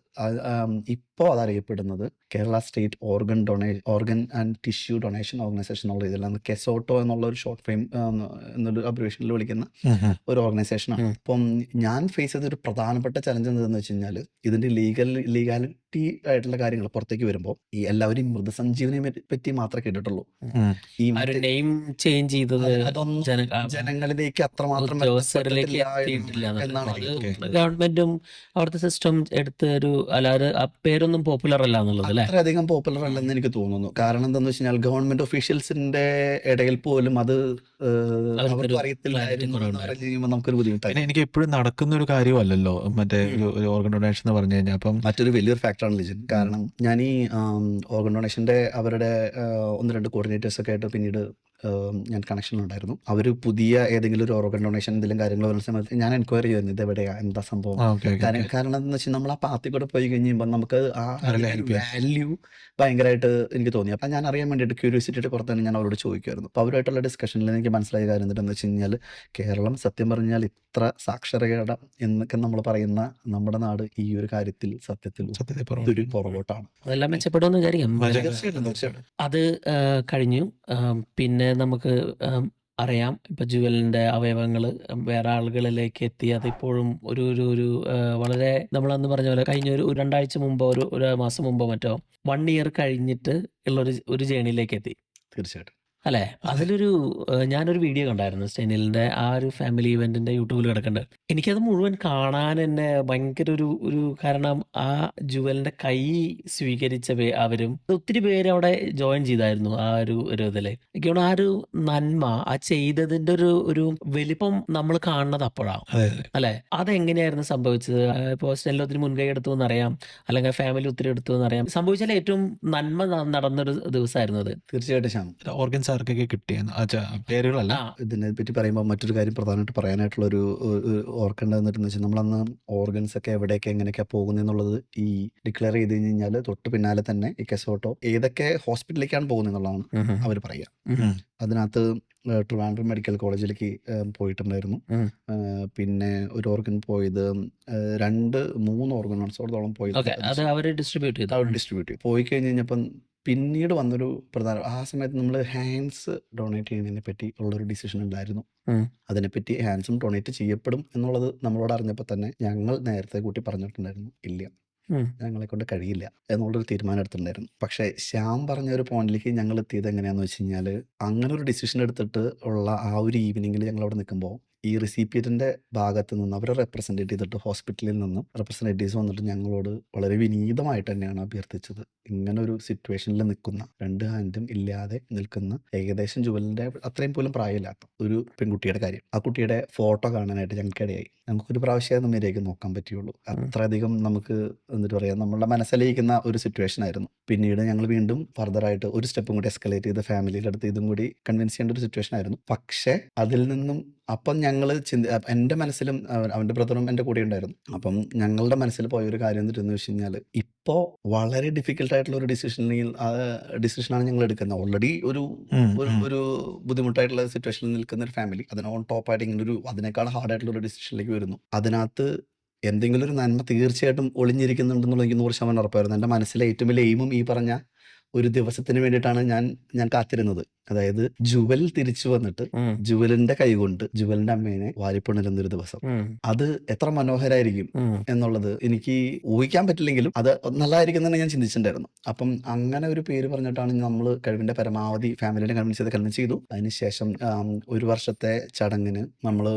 ഇപ്പോൾ അതറിയപ്പെടുന്നത് Kerala state organ and tissue donation organisation എന്നുള്ള ഇതിലാണ്. കെസോട്ടോ എന്നുള്ള ഒരു ഷോർട്ട് ഫിലിം എന്നൊരു അബ്രിവേഷനിൽ വിളിക്കുന്ന ഒരു ഓർഗനൈസേഷനാണ്. അപ്പം ഞാൻ ഫേസ് ചെയ്ത ഒരു പ്രധാനപ്പെട്ട ചലഞ്ച് എന്താണെന്ന് വെച്ച് കഴിഞ്ഞാൽ ഇതിന്റെ ലീഗാലിറ്റി ആയിട്ടുള്ള കാര്യങ്ങൾ പുറത്തേക്ക് വരുമ്പോൾ ഈ എല്ലാവരും മൃതസഞ്ജീവനെ പറ്റി മാത്രമേ കേട്ടിട്ടുള്ളൂ. ഈ നെയിം ചേഞ്ച് ചെയ്തത് ജനങ്ങളിലേക്ക് അത്രമാത്രം ഗവൺമെന്റും അവിടുത്തെ സിസ്റ്റം എടുത്ത് ഒരു അല്ലാതെ പേരൊന്നും പോപ്പുലർ അല്ല എന്നുള്ളത് അല്ലേ? അത്രയധികം പോപ്പുലർ അല്ലെന്ന് എനിക്ക് തോന്നുന്നു. കാരണം എന്താണെന്ന് വെച്ച് കഴിഞ്ഞാൽ ഗവൺമെന്റ് ഒഫീഷ്യൽസിന്റെ ഇടയിൽ പോലും അത് അറിയത്തില്ലായിരുന്നു. നമുക്കൊരു ബുദ്ധിമുട്ടായി. എനിക്ക് എപ്പോഴും നടക്കുന്ന ഒരു കാര്യമല്ലല്ലോ മറ്റേ ഒരു ഓർഗൻ ഡൊണേഷൻ എന്ന് പറഞ്ഞു കഴിഞ്ഞാൽ. അപ്പം മറ്റൊരു വലിയൊരു ഫാക്ടറാണ് ലിജൻ. കാരണം ഞാൻ ഈ ഓർഗൻ ഡൊണേഷന്റെ അവരുടെ 1-2 കോർഡിനേറ്റേഴ്സ് ഒക്കെ ആയിട്ട് പിന്നീട് ഞാൻ കണക്ഷനിലുണ്ടായിരുന്നു. അവർ പുതിയ ഏതെങ്കിലും ഒരു ഓർഗൻ ഡൊണേഷൻ എന്തെങ്കിലും കാര്യങ്ങൾ വരുന്ന സമയത്ത് ഞാൻ എൻക്വയറി ചെയ്യുന്നു ഇത് എവിടെയാ എന്താ സംഭവം. കാരണം എന്താണെന്ന് വെച്ചാൽ നമ്മൾ ആ പാത്തിൽ കൂടെ പോയി കഴിയുമ്പോൾ നമുക്ക് ആ വാല്യൂ ഭയങ്കരമായിട്ട് എനിക്ക് തോന്നി. അപ്പം ഞാൻ അറിയാൻ വേണ്ടിയിട്ട് ക്യൂരിയോസിറ്റിയുടെ പുറത്താണ് ഞാൻ അവരോട് ചോദിക്കുമായിരുന്നു. അപ്പോൾ അവരുമായിട്ടുള്ള ഡിസ്കഷനിൽ എനിക്ക് മനസ്സിലായ കാര്യം എന്താണെന്ന് വെച്ച് കഴിഞ്ഞാൽ കേരളം സത്യം പറഞ്ഞാൽ ഇത്ര സാക്ഷരത എന്നൊക്കെ നമ്മൾ പറയുന്ന നമ്മുടെ നാട് ഈ ഒരു കാര്യത്തിൽ സത്യത്തിൽ ഒരു പുറകോട്ടാണ്. അതെല്ലാം മെച്ചപ്പെടുമെന്ന് വിചാരിക്കാം. അത് കഴിഞ്ഞു. പിന്നെ നമുക്ക് അറിയാം ഇപ്പൊ ജുവലിന്റെ അവയവങ്ങൾ വേറെ ആളുകളിലേക്ക് എത്തി. അതിപ്പോഴും ഒരു വളരെ നമ്മളന്ന് പറഞ്ഞ പോലെ കഴിഞ്ഞ ഒരു 2 ആഴ്ച മുമ്പോ ഒരു മാസം മുമ്പോ മറ്റോ 1 ഇയർ കഴിഞ്ഞിട്ട് ഉള്ള ഒരു ജേണിയിലേക്ക് എത്തി. തീർച്ചയായിട്ടും അല്ലെ? അതിലൊരു ഞാനൊരു വീഡിയോ കണ്ടായിരുന്നു സ്റ്റെനിലിന്റെ ആ ഒരു ഫാമിലി ഇവന്റിന്റെ യൂട്യൂബിൽ കിടക്കുന്നുണ്ട്. എനിക്കത് മുഴുവൻ കാണാൻ എന്നെ ഭയങ്കര ഒരു കാരണം ആ ജുവലിന്റെ കൈ സ്വീകരിച്ച അവരും ഒത്തിരി പേര് അവിടെ ജോയിൻ ചെയ്തായിരുന്നു ആ ഒരു ഇതില്. എനിക്ക് തോന്നുന്നു ആ ഒരു നന്മ ആ ചെയ്തതിന്റെ ഒരു വലിപ്പം നമ്മൾ കാണുന്നത് അപ്പോഴാണ്. അതെ അതെ അല്ലെ? അതെങ്ങനെയായിരുന്നു സംഭവിച്ചത്? ഇപ്പോൾ സ്റ്റെനിൽ ഒത്തിരി മുൻകൈ എടുത്തു എന്നറിയാം, അല്ലെങ്കിൽ ഫാമിലി ഒത്തിരി എടുത്തു എന്നറിയാം. സംഭവിച്ചാൽ ഏറ്റവും നന്മ നടന്നൊരു ദിവസമായിരുന്നു അത്. തീർച്ചയായിട്ടും ശ്യാം, ഓർഗൻസ് ആർക്കൊക്കെ കിട്ടിയെന്ന് പേരുകളല്ല. ആ ഇതിനെ പറ്റി പറയുമ്പോൾ മറ്റൊരു കാര്യം പ്രധാനമായിട്ട് പറയാനായിട്ടുള്ള ഒരു ഓർക്കേണ്ടതെന്ന് വെച്ചാൽ നമ്മളന്ന് ഓർഗൻസ് ഒക്കെ എവിടെയൊക്കെ എങ്ങനെയൊക്കെ പോകുന്നതെന്നുള്ളത് ഈ ഡിക്ലെയർ ചെയ്ത് കഴിഞ്ഞാൽ തൊട്ട് പിന്നാലെ തന്നെ ഈ കെസോട്ടോ ഏതൊക്കെ ഹോസ്പിറ്റലിലേക്കാണ് പോകുന്നതെന്നുള്ളതാണ് ഉം ഉം. അവർ പറയുക. ഉം. അതിനകത്ത് ട്രിവാൻഡ്രം മെഡിക്കൽ കോളേജിലേക്ക് പോയിട്ടുണ്ടായിരുന്നു. ഉം. പിന്നെ ഒരു ഓർഗൻ പോയത് 2-3 ഓർഗൻസോളം പോയത് ഓക്കെ, അത് അവര് ഡിസ്ട്രിബ്യൂട്ട് ചെയ്തു. അവർ ഡിസ്ട്രിബ്യൂട്ട് ചെയ്തു. പോയി കഴിഞ്ഞ് കഴിഞ്ഞപ്പം പിന്നീട് വന്നൊരു പ്രധാന ആ സമയത്ത് നമ്മൾ ഹാൻഡ്സ് ഡൊണേറ്റ് ചെയ്യുന്നതിനെ പറ്റി ഉള്ളൊരു ഡിസിഷൻ ഉണ്ടായിരുന്നു. ഉം. അതിനെപ്പറ്റി ഹാൻഡ്സും ഡൊണേറ്റ് ചെയ്യപ്പെടും എന്നുള്ളത് നമ്മളോട് അറിഞ്ഞപ്പോൾ തന്നെ ഞങ്ങൾ നേരത്തെ കൂട്ടി പറഞ്ഞിട്ടുണ്ടായിരുന്നു, ഇല്ല ഉം. ഞങ്ങളെ കൊണ്ട് കഴിയില്ല എന്നുള്ളൊരു തീരുമാനം എടുത്തിട്ടുണ്ടായിരുന്നു. പക്ഷേ ശ്യാം പറഞ്ഞ ഒരു പോയിന്റിലേക്ക് ഞങ്ങൾ എത്തിയത് എങ്ങനെയാണെന്ന് വെച്ച് കഴിഞ്ഞാൽ, അങ്ങനെ ഒരു ഡിസിഷൻ എടുത്തിട്ട് ഉള്ള ആ ഒരു ഈവനിങ്ങിൽ ഞങ്ങൾ അവിടെ നിൽക്കുമ്പോൾ ഈ റിസിപ്പിയന്റിന്റെ ഭാഗത്ത് നിന്ന് അവരെ റെപ്രസെന്റ് ചെയ്തിട്ട് ഹോസ്പിറ്റലിൽ നിന്നും റെപ്രസെന്റേറ്റീവ്സ് വന്നിട്ട് ഞങ്ങളോട് വളരെ വിനീതമായിട്ട് തന്നെയാണ് അഭ്യർത്ഥിച്ചത്. ഇങ്ങനെ ഒരു സിറ്റുവേഷനിൽ നിൽക്കുന്ന 2 ഹാൻഡും ഇല്ലാതെ നിൽക്കുന്ന ഏകദേശം ജുവലിന്റെ അത്രയും പോലും പ്രായമില്ലാത്ത ഒരു പെൺകുട്ടിയുടെ കാര്യം, ആ കുട്ടിയുടെ ഫോട്ടോ കാണാനായിട്ട് ഞങ്ങൾക്കിടയായി. നമുക്കൊരു പ്രാവശ്യമേ നമ്മിലേക്ക് നോക്കാൻ പറ്റുള്ളൂ. അത്രയധികം നമുക്ക് എന്നിട്ട് പറയാം നമ്മളുടെ മനസ്സിലിരിക്കുന്ന ഒരു സിറ്റുവേഷൻ ആയിരുന്നു. പിന്നീട് ഞങ്ങൾ വീണ്ടും ഫർദറായിട്ട് ഒരു സ്റ്റെപ്പും കൂടി എസ്കലേറ്റ് ചെയ്ത് ഫാമിലിയുടെ അടുത്ത് ഇതും കൂടി കൺവിൻസ് ചെയ്യേണ്ട ഒരു സിറ്റുവേഷൻ ആയിരുന്നു. പക്ഷേ അതിൽ നിന്നും അപ്പം ഞങ്ങൾ എൻ്റെ മനസ്സിലും അവൻ്റെ ബ്രദറും എൻ്റെ കൂടെ ഉണ്ടായിരുന്നു. അപ്പം ഞങ്ങളുടെ മനസ്സിൽ പോയൊരു കാര്യം എന്നിട്ടെന്ന് വെച്ച് കഴിഞ്ഞാൽ, ഇപ്പോൾ വളരെ ഡിഫിക്കൽട്ട് ആയിട്ടുള്ള ഒരു ഡിസിഷനാണ് ഞങ്ങൾ എടുക്കുന്നത്. ഓൾറെഡി ഒരു ഒരു ബുദ്ധിമുട്ടായിട്ടുള്ള സിറ്റുവേഷനിൽ നിൽക്കുന്ന ഒരു ഫാമിലി അതിന് ഓൺ ടോപ്പായിട്ട് ഇങ്ങനെ അതിനേക്കാൾ ഹാർഡായിട്ടുള്ള ഒരു ഡിസിഷനിലേക്ക് വരുന്നു. അതിനകത്ത് എന്തെങ്കിലും ഒരു നന്മ തീർച്ചയായിട്ടും ഒളിഞ്ഞിരിക്കുന്നുണ്ടെന്നുള്ള എനിക്ക് 100% ഉറപ്പായിരുന്നു. എൻ്റെ മനസ്സിലെ ഏറ്റവും വലിയ എയിമും ഈ പറഞ്ഞ ഒരു ദിവസത്തിന് വേണ്ടിയിട്ടാണ് ഞാൻ കാത്തിരുന്നത്. അതായത് ജുവൽ തിരിച്ചു വന്നിട്ട് ഉം. ജുവലിന്റെ കൈകൊണ്ട് ജുവലിന്റെ അമ്മേനെ വാരിപ്പുണരുന്നൊരു ദിവസം. ഉം. അത് എത്ര മനോഹരായിരിക്കും ഉം. എന്നുള്ളത് എനിക്ക് ഊഹിക്കാൻ പറ്റില്ലെങ്കിലും അത് നല്ലതായിരിക്കും തന്നെ ഞാൻ ചിന്തിച്ചിട്ടുണ്ടായിരുന്നു. അപ്പം അങ്ങനെ ഒരു പേര് പറഞ്ഞിട്ടാണ് നമ്മൾ കഴിവിന്റെ പരമാവധി ഫാമിലിനെ കൺവിൻസ് ചെയ്തു. അതിനുശേഷം 1 വർഷത്തെ ചടങ്ങിന് നമ്മൾ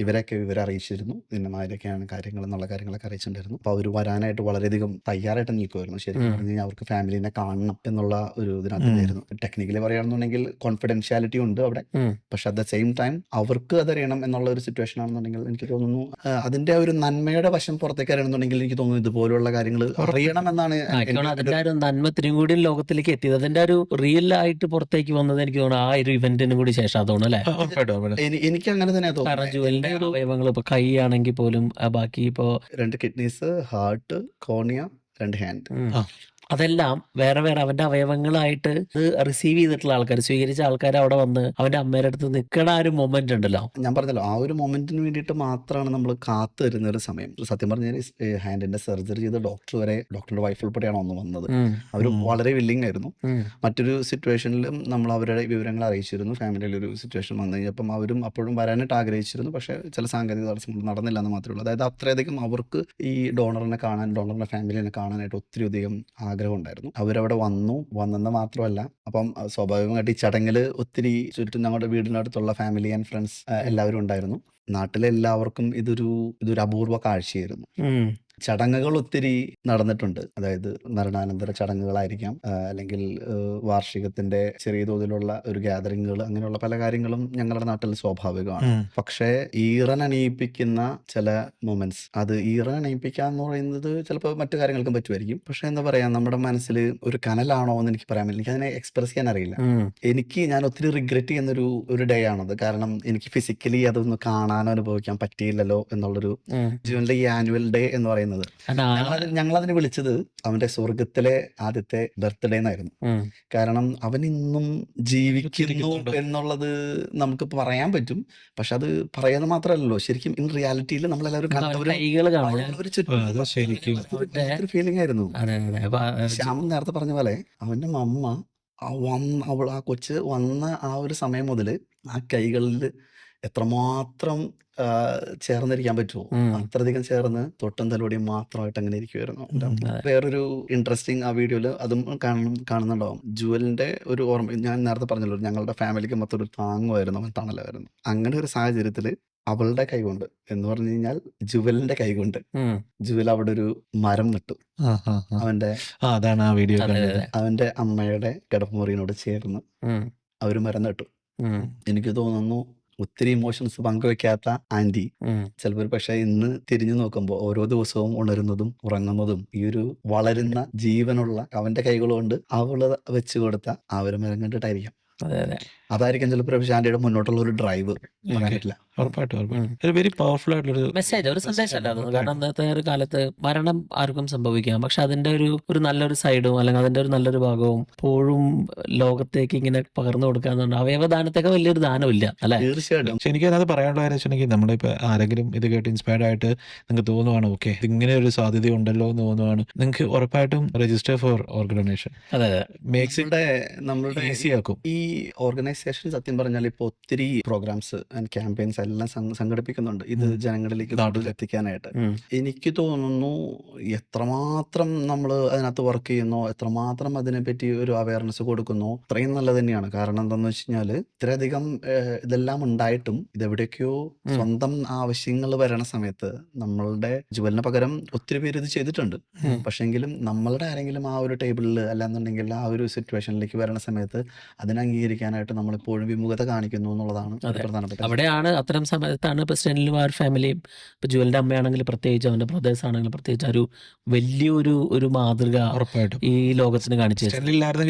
ഇവരൊക്കെ വിവരം അറിയിച്ചിരുന്നു. ഇന്നമാരൊക്കെയാണ് കാര്യങ്ങൾ എന്നുള്ള കാര്യങ്ങളൊക്കെ അറിയിച്ചിട്ടുണ്ടായിരുന്നു. അപ്പോൾ അവർ വരാനായിട്ട് വളരെയധികം തയ്യാറായിട്ട് നിൽക്കുമായിരുന്നു. ശരിക്കും പറഞ്ഞു കഴിഞ്ഞാൽ അവർക്ക് ഫാമിലിനെ കാണണം എന്നുള്ള ഒരു ഇതിനകത്തായിരുന്നു. ടെക്നിക്കലി പറയുകയാണെന്നുണ്ടെങ്കിൽ കോൺഫിഡൻഷ്യാലിറ്റി ഉണ്ട് അവിടെ. ഉം. പക്ഷെ അറ്റ് ദ സെയിം ടൈം അവർക്ക് അതറിയണം എന്നുള്ള ഒരു സിറ്റുവേഷൻ ആണെന്നുണ്ടെങ്കിൽ എനിക്ക് തോന്നുന്നു അതിന്റെ ഒരു നന്മയുടെ വശം പുറത്തേക്ക് അറിയണമെന്നുണ്ടെങ്കിൽ എനിക്ക് തോന്നുന്നു ഇതുപോലുള്ള കാര്യങ്ങൾ അറിയണം എന്നാണ് അതിന്റെ ഒരു നന്മ ഇത്തിരി കൂടി ലോകത്തിലേക്ക് എത്തിയത്, അതിന്റെ ഒരു റിയൽ ആയിട്ട് പുറത്തേക്ക് വന്നത് എനിക്ക് തോന്നുന്നു ആ ഒരു ഇവന്റിനും കൂടി ശേഷം തോന്നുന്നു അല്ലെ? എനിക്ക് അങ്ങനെ തന്നെ കാരണം തോന്നുന്നു. ജുവലിന്റെ അവയവങ്ങൾ ഇപ്പൊ കൈ ആണെങ്കിൽ പോലും ബാക്കി ഇപ്പോ 2 കിഡ്നീസ്, ഹാർട്ട്, കോർണിയ, 2 ഹാൻഡ്, അതെല്ലാം വേറെ വേറെ അവന്റെ അവയവങ്ങളായിട്ട് റിസീവ് ചെയ്തിട്ടുള്ള ആൾക്കാർ, സ്വീകരിച്ച ആൾക്കാർ അവിടെ വന്ന് അവന്റെ അമ്മയുടെ അടുത്ത് നിൽക്കണ ആ ഒരു മൊമെന്റ് ഉണ്ടല്ലോ. ഞാൻ പറഞ്ഞല്ലോ ആ ഒരു മൊമെന്റിന് വേണ്ടിയിട്ട് മാത്രമാണ് നമ്മൾ കാത്തു വരുന്ന ഒരു സമയം. സത്യം പറഞ്ഞാൽ ഹാൻഡിന്റെ സർജറി ചെയ്ത ഡോക്ടറുടെ വൈഫ് ഉൾപ്പെടെയാണ് ഒന്ന് വന്നത്. അവർ വളരെ വില്ലിങ് ആയിരുന്നു. മറ്റൊരു സിറ്റുവേഷനിലും നമ്മൾ അവരുടെ വിവരങ്ങൾ അറിയിച്ചിരുന്നു. ഫാമിലിയിൽ ഒരു സിറ്റുവേഷൻ വന്നു കഴിഞ്ഞപ്പം അവരും അപ്പോഴും വരാനായിട്ട് ആഗ്രഹിച്ചിരുന്നു. പക്ഷേ ചില സാങ്കേതിക തടസ്സങ്ങൾ നടന്നില്ല എന്ന് മാത്രമേ ഉള്ളൂ. അതായത് അത്രയധികം അവർക്ക് ഈ ഡോണറിന്റെ ഫാമിലിനെ കാണാനായിട്ട് ഒത്തിരി അധികം ആഗ്രഹം ഉണ്ടായിരുന്നു. അവരവിടെ വന്നെന്ന് മാത്രമല്ല, അപ്പം സ്വാഭാവികമായിട്ട് ഈ ചടങ്ങിൽ ഒത്തിരി ചുറ്റും ഞങ്ങളുടെ വീടിനടുത്തുള്ള ഫാമിലി ആൻഡ് ഫ്രണ്ട്സ് എല്ലാവരും ഉണ്ടായിരുന്നു. നാട്ടിലെ എല്ലാവർക്കും ഇതൊരു അപൂർവ കാഴ്ചയായിരുന്നു. ചടങ്ങുകൾ ഒത്തിരി നടന്നിട്ടുണ്ട്. അതായത് മരണാനന്തര ചടങ്ങുകളായിരിക്കാം, അല്ലെങ്കിൽ വാർഷികത്തിന്റെ ചെറിയ തോതിലുള്ള ഒരു ഗ്യാതറിങ്ങുകൾ, അങ്ങനെയുള്ള പല കാര്യങ്ങളും ഞങ്ങളുടെ നാട്ടിൽ സ്വാഭാവികമാണ്. പക്ഷേ ഈറൻ അണിയിപ്പിക്കുന്ന ചില മൊമെന്റ്സ്, അത് ഈറൻ അണിയിപ്പിക്കുക എന്ന് പറയുന്നത് ചിലപ്പോൾ മറ്റു കാര്യങ്ങൾക്കും പറ്റുമായിരിക്കും. പക്ഷെ എന്താ പറയാ, നമ്മുടെ മനസ്സിൽ ഒരു കനലാണോ എന്ന് എനിക്ക് പറയാൻ പറ്റില്ല. എനിക്ക് അതിനെ എക്സ്പ്രസ് ചെയ്യാൻ അറിയില്ല. ഞാൻ ഒത്തിരി റിഗ്രറ്റ് ചെയ്യുന്ന ഒരു ഡേ ആണത്. കാരണം എനിക്ക് ഫിസിക്കലി അതൊന്ന് കാണാനോ അനുഭവിക്കാൻ പറ്റിയില്ലല്ലോ എന്നുള്ളൊരു ജീവനിലെ ഈ ആനുവൽ ഡേ എന്ന് പറയുന്നത്. ഞങ്ങളതിനെ വിളിച്ചത് അവന്റെ സ്വർഗത്തിലെ ആദ്യത്തെ ബർത്ത്ഡേ എന്നായിരുന്നു. കാരണം അവൻ ഇന്നും ജീവിക്കുന്നു എന്നുള്ളത് നമുക്ക് പറയാൻ പറ്റും. പക്ഷെ അത് പറയാന്ന് മാത്രമല്ലല്ലോ, ശരിക്കും ഇൻ റിയാലിറ്റിയിൽ നമ്മളെല്ലാവരും ഒരു ഫീലിംഗ് ആയിരുന്നു. ശ്യാം നേരത്തെ പറഞ്ഞ പോലെ അവന്റെ മമ്മ ആ കൊച്ച് വന്ന ആ ഒരു സമയം മുതൽ ആ കൈകളിൽ എത്രമാത്രം ചേർന്നിരിക്കാൻ പറ്റുമോ അത്രയധികം ചേർന്ന് തൊട്ടും തലോടിയും മാത്രമായിട്ട് അങ്ങനെ ഇരിക്കുമായിരുന്നു. വേറൊരു ഇൻട്രസ്റ്റിംഗ് ആ വീഡിയോയിൽ അതും കാണുന്നുണ്ടാവും. ജുവലിന്റെ ഒരു ഓർമ്മ ഞാൻ നേരത്തെ പറഞ്ഞല്ലോ, ഞങ്ങളുടെ ഫാമിലിക്ക് മൊത്തം ഒരു താങ്ങുമായിരുന്നു, അവൻ തണലായിരുന്നു. അങ്ങനെ ഒരു സാഹചര്യത്തിൽ അവളുടെ കൈകൊണ്ട് എന്ന് പറഞ്ഞു കഴിഞ്ഞാൽ ജുവലിന്റെ കൈകൊണ്ട് ജുവൽ അവിടെ ഒരു മരം നട്ടു. അവന്റെ അതാണ് ആ വീഡിയോ അവന്റെ അമ്മയുടെ കിടപ്പുമുറിയിനോട് ചേർന്ന് അവര് മരം നട്ടു. എനിക്ക് തോന്നുന്നു ഒത്തിരി ഇമോഷൻസ് പങ്കുവെക്കാത്ത ആന്റി ചിലപ്പോൾ പക്ഷെ ഇന്ന് തിരിഞ്ഞു നോക്കുമ്പോൾ ഓരോ ദിവസവും ഉണരുന്നതും ഉറങ്ങുന്നതും ഈ ഒരു വളരുന്ന ജീവനുള്ള അവന്റെ കൈകൾ കൊണ്ട് അവള് വെച്ചു കൊടുത്ത ആ ഒരു മരം കണ്ടിട്ടായിരിക്കാം. അതായിരിക്കും ചിലപ്പോൾ ആന്റിയുടെ മുന്നോട്ടുള്ള ഒരു ഡ്രൈവ്. വെരി പവർഫുൾ ആയിട്ടുള്ള മെസ്സേജ്, ഒരു സന്ദേശം. കാരണം ഇന്നത്തെ ഒരു കാലത്ത് മരണം ആർക്കും സംഭവിക്കാം, പക്ഷെ അതിന്റെ ഒരു നല്ലൊരു സൈഡും അല്ലെങ്കിൽ അതിന്റെ ഒരു നല്ലൊരു ഭാഗവും എപ്പോഴും ലോകത്തേക്ക് ഇങ്ങനെ പകർന്നു കൊടുക്കാന്നുണ്ട്. അവയവദാനത്തൊക്കെ വലിയൊരു ദാനമില്ല അല്ലെ? തീർച്ചയായിട്ടും. പക്ഷെ എനിക്ക് അതിനകത്ത് പറയാനുള്ള കാര്യം വെച്ചിട്ടുണ്ടെങ്കിൽ നമ്മളിപ്പോൾ ആരെങ്കിലും ഇത് കേട്ട് ഇൻസ്പയർഡ് ആയിട്ട് നിങ്ങൾക്ക് തോന്നുവാണ് ഓക്കെ ഇങ്ങനെ ഒരു സാധ്യത ഉണ്ടല്ലോ എന്ന് തോന്നുവാണ്, നിങ്ങൾക്ക് ഉറപ്പായിട്ടും രജിസ്റ്റർ ഫോർ ഓർഗൻ ഡൊണേഷൻ. നമ്മളുടെ ഈസി ആക്കും. ഈ ഓർഗനൈസേഷൻ സത്യം പറഞ്ഞാൽ ഇപ്പോൾ ഒത്തിരി പ്രോഗ്രാംസ് ആൻഡ് ക്യാമ്പയിൻസ് എല്ലാം സംഘടിപ്പിക്കുന്നുണ്ട് ഇത് ജനങ്ങളിലേക്ക് എത്തിക്കാനായിട്ട്. എനിക്ക് തോന്നുന്നു എത്രമാത്രം നമ്മൾ അതിനകത്ത് വർക്ക് ചെയ്യുന്നോ, എത്രമാത്രം അതിനെപ്പറ്റി ഒരു അവയർനെസ് കൊടുക്കുന്നോ അത്രയും നല്ലത് തന്നെയാണ്. കാരണം എന്താണെന്ന് വെച്ച് കഴിഞ്ഞാൽ ഇത്രയധികം ഇതെല്ലാം ഉണ്ടായിട്ടും ഇതെവിടേക്കോ സ്വന്തം ആവശ്യങ്ങൾ വരണ സമയത്ത് നമ്മളുടെ ജുവലിന് പകരം ഒത്തിരി പേര് ഇത് ചെയ്തിട്ടുണ്ട്. പക്ഷെങ്കിലും നമ്മളുടെ ആരെങ്കിലും ആ ഒരു ടേബിളിൽ അല്ലാന്നുണ്ടെങ്കിൽ ആ ഒരു സിറ്റുവേഷനിലേക്ക് വരണ സമയത്ത് അതിനെ അംഗീകരിക്കാനായിട്ട് നമ്മളിപ്പോഴും വിമുഖത കാണിക്കുന്നു എന്നുള്ളതാണ് പ്രധാനപ്പെട്ട. അവിടെയാണ് അത്തരം സമയത്താണ് ഇപ്പൊ സ്റ്റെനിലും ആ ഒരു ഫാമിലിയും, ഇപ്പൊ ജുവലിന്റെ അമ്മയാണെങ്കിൽ പ്രത്യേകിച്ച്, അവന്റെ ബ്രദേഴ്സ് ആണെങ്കിൽ പ്രത്യേകിച്ച് ഒരു വലിയൊരു മാതൃക ഉറപ്പായിട്ടും ഈ ലോകത്തിന് കാണിച്ചു.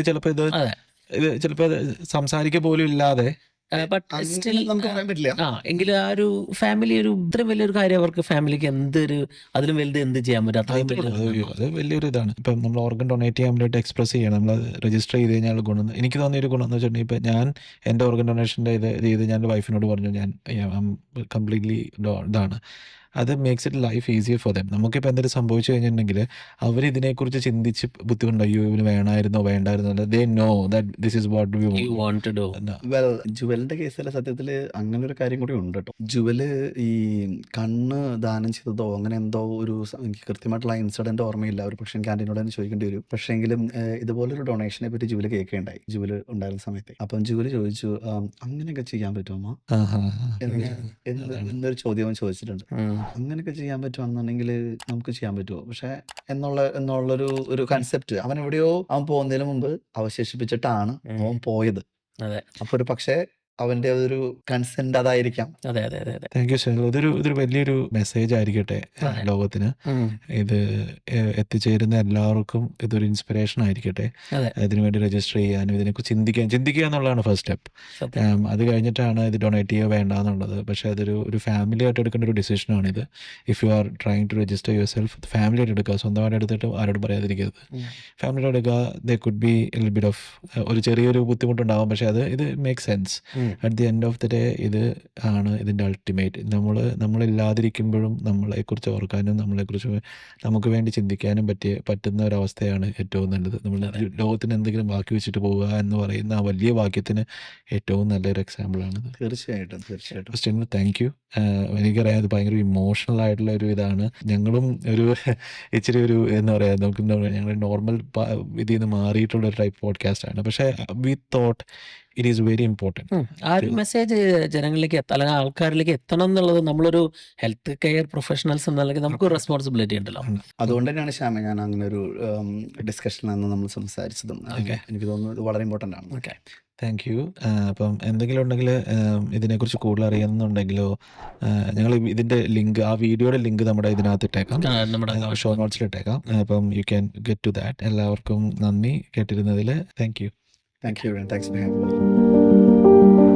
ചിലപ്പോ ഇത് ചിലപ്പോ സംസാരിക്കുക പോലും ഇല്ലാതെ എങ്കിലും ആ ഒരു ഫാമിലി ഒരു ഇത്രയും വലിയൊരു കാര്യം അവർക്ക് ഫാമിലിക്ക് അതിലും വലുത് എന്ത് ചെയ്യാൻ പറ്റും? അത് വലിയൊരു ഇതാണ്. ഇപ്പം നമ്മൾ ഓർഗൻ ഡൊണേറ്റ് ചെയ്യാൻ വേണ്ടിയിട്ട് എക്സ്പ്രസ് ചെയ്യണം, നമ്മൾ രജിസ്റ്റർ ചെയ്ത് കഴിഞ്ഞാൽ ഗുണം. എനിക്ക് തോന്നിയ ഒരു ഗുണം എന്ന് വെച്ചിട്ടുണ്ടെങ്കിൽ ഇപ്പം ഞാൻ എൻ്റെ ഓർഗൻ ഡൊണേഷൻ്റെ ഇത് ചെയ്ത് ഞാൻ വൈഫിനോട് പറഞ്ഞു ഞാൻ കംപ്ലീറ്റ്ലി ഇതാണ്. അത് makes it life easier for them. നമുക്കിപ്പോൾ എന്തെങ്കിലും സംഭവിച്ചു കഴിഞ്ഞിട്ടുണ്ടെങ്കിൽ അവർ ഇതിനെക്കുറിച്ച് ചിന്തിച്ച് ബുദ്ധിമുട്ടോ അയ്യോ ഇവന് വേണമായിരുന്നോ വേണ്ടായിരുന്നോ, they know that this is what we want to do. Well, ജുവലിന്റെ കേസിലെ സത്യത്തിൽ അങ്ങനെ ഒരു കാര്യം കൂടി ഉണ്ട് കേട്ടോ. ജുവല് ഈ കണ്ണ് ദാനം ചെയ്തതോ അങ്ങനെ എന്തോ ഒരു എനിക്ക് കൃത്യമായിട്ടുള്ള ഇൻസിഡന്റ് ഓർമ്മയില്ല. ഒരു പക്ഷേ ക്യാൻറ്റീനോട് തന്നെ ചോദിക്കേണ്ടി വരും. പക്ഷേങ്കിലും ഇതുപോലൊരു ഡൊണേഷനെ പറ്റി ജുവല് കേൾക്കുകയുണ്ടായി ജുവല് ഉണ്ടായിരുന്ന സമയത്ത്. അപ്പം ജുവല് ചോദിച്ചു അങ്ങനെയൊക്കെ ചെയ്യാൻ പറ്റുമോ എന്നൊരു ചോദ്യം ചോദിച്ചിട്ടുണ്ട്. അങ്ങനെയൊക്കെ ചെയ്യാൻ പറ്റുവാണെന്നുണ്ടെങ്കിൽ നമുക്ക് ചെയ്യാൻ പറ്റുമോ? പക്ഷെ എന്നുള്ളൊരു കൺസെപ്റ്റ് അവൻ എവിടെയോ അവൻ പോകുന്നതിന് മുമ്പ് അവശേഷിപ്പിച്ചിട്ടാണ് അവൻ പോയത്. അപ്പൊ ഒരു പക്ഷേ അവന്റെ ഒരു കൺസെന്റ് അതായിരിക്കാം. Thank you sir. ഇതൊരു വലിയൊരു മെസ്സേജ് ആയിരിക്കട്ടെ ലോകത്തിന്. ഇത് എത്തിച്ചേരുന്ന എല്ലാവർക്കും ഇതൊരു ഇൻസ്പിറേഷൻ ആയിരിക്കട്ടെ. ഇതിനുവേണ്ടി രജിസ്റ്റർ ചെയ്യാനും ഇതിനെക്കുറിച്ച് ചിന്തിക്കുക എന്നുള്ളതാണ് ഫസ്റ്റ് സ്റ്റെപ്പ്. അത് കഴിഞ്ഞിട്ടാണ് ഇത് ഡൊണേറ്റ് ചെയ്യുക വേണ്ട എന്നുള്ളത്. പക്ഷെ അതൊരു ഫാമിലി ആയിട്ട് എടുക്കേണ്ട ഒരു ഡിസിഷനാണിത്. If you are trying to register yourself, family ആയിട്ട് എടുക്കുക, സ്വന്തമായിട്ട് എടുത്തിട്ട് ആരോട് പറയാതിരിക്കരുത്. ഫാമിലിയോട് എടുക്കുക. They could be a bit of ഒരു ചെറിയൊരു ബുദ്ധിമുട്ടുണ്ടാകും, പക്ഷെ ഇത് make sense. At the end of the day ഇത് ആണ് ഇതിൻ്റെ അൾട്ടിമേറ്റ്. നമ്മളില്ലാതിരിക്കുമ്പോഴും നമ്മളെക്കുറിച്ച് ഓർക്കാനും നമ്മളെക്കുറിച്ച് നമുക്ക് വേണ്ടി ചിന്തിക്കാനും പറ്റുന്ന ഒരവസ്ഥയാണ് ഏറ്റവും നല്ലത്. നമ്മൾ ലോകത്തിന് എന്തെങ്കിലും ബാക്കി വെച്ചിട്ട് പോവുക എന്ന് പറയുന്ന ആ വലിയ വാക്യത്തിന് ഏറ്റവും നല്ലൊരു എക്സാമ്പിളാണ്. തീർച്ചയായിട്ടും. Thank you. എനിക്കറിയാം ഇത് ഭയങ്കര ഇമോഷണൽ ആയിട്ടുള്ള ഒരു ഇതാണ്. ഞങ്ങളും ഒരു ഇച്ചിരി ഒരു എന്താ പറയുക, നമുക്ക് ഞങ്ങൾ നോർമൽ ഇതിൽ നിന്ന് മാറിയിട്ടുള്ള ഒരു ടൈപ്പ് പോഡ്കാസ്റ്റ് ആണ്. പക്ഷേ we thought it is very important ആ ഒരു മെസ്സേജ് ജനങ്ങളിലേക്ക് അല്ലെങ്കിൽ ആൾക്കാരിലേക്ക് എത്തണം എന്നുള്ളത് നമ്മളൊരു ഹെൽത്ത് കെയർ പ്രൊഫഷണൽസ് എന്നുള്ള നമുക്കൊരു റെസ്പോൺസിബിലിറ്റി ഉണ്ടല്ലോ. അതുകൊണ്ട് തന്നെയാണ് ശ്യാമ ഞാൻ അങ്ങനെ ഒരു ഡിസ്കഷനിൽ നമ്മൾ സംസാരിച്ചതും. എനിക്ക് തോന്നുന്നു ഇത് വളരെ ഇമ്പോർട്ടൻ്റ് ആണ്. Thank you. അപ്പം എന്തെങ്കിലും ഉണ്ടെങ്കിൽ ഇതിനെക്കുറിച്ച് കൂടുതൽ അറിയുന്നുണ്ടെങ്കിലോ ഞങ്ങൾ ഇതിൻ്റെ ലിങ്ക്, ആ വീഡിയോയുടെ ലിങ്ക് നമ്മുടെ ഇതിനകത്ത് ഇട്ടേക്കാം, നമ്മുടെ ഷോ നോട്ട്സിൽ ഇട്ടേക്കാം. അപ്പം you can get to that. എല്ലാവർക്കും നന്ദി കേട്ടിരുന്നതിൽ. Thank you. Thanks for having me.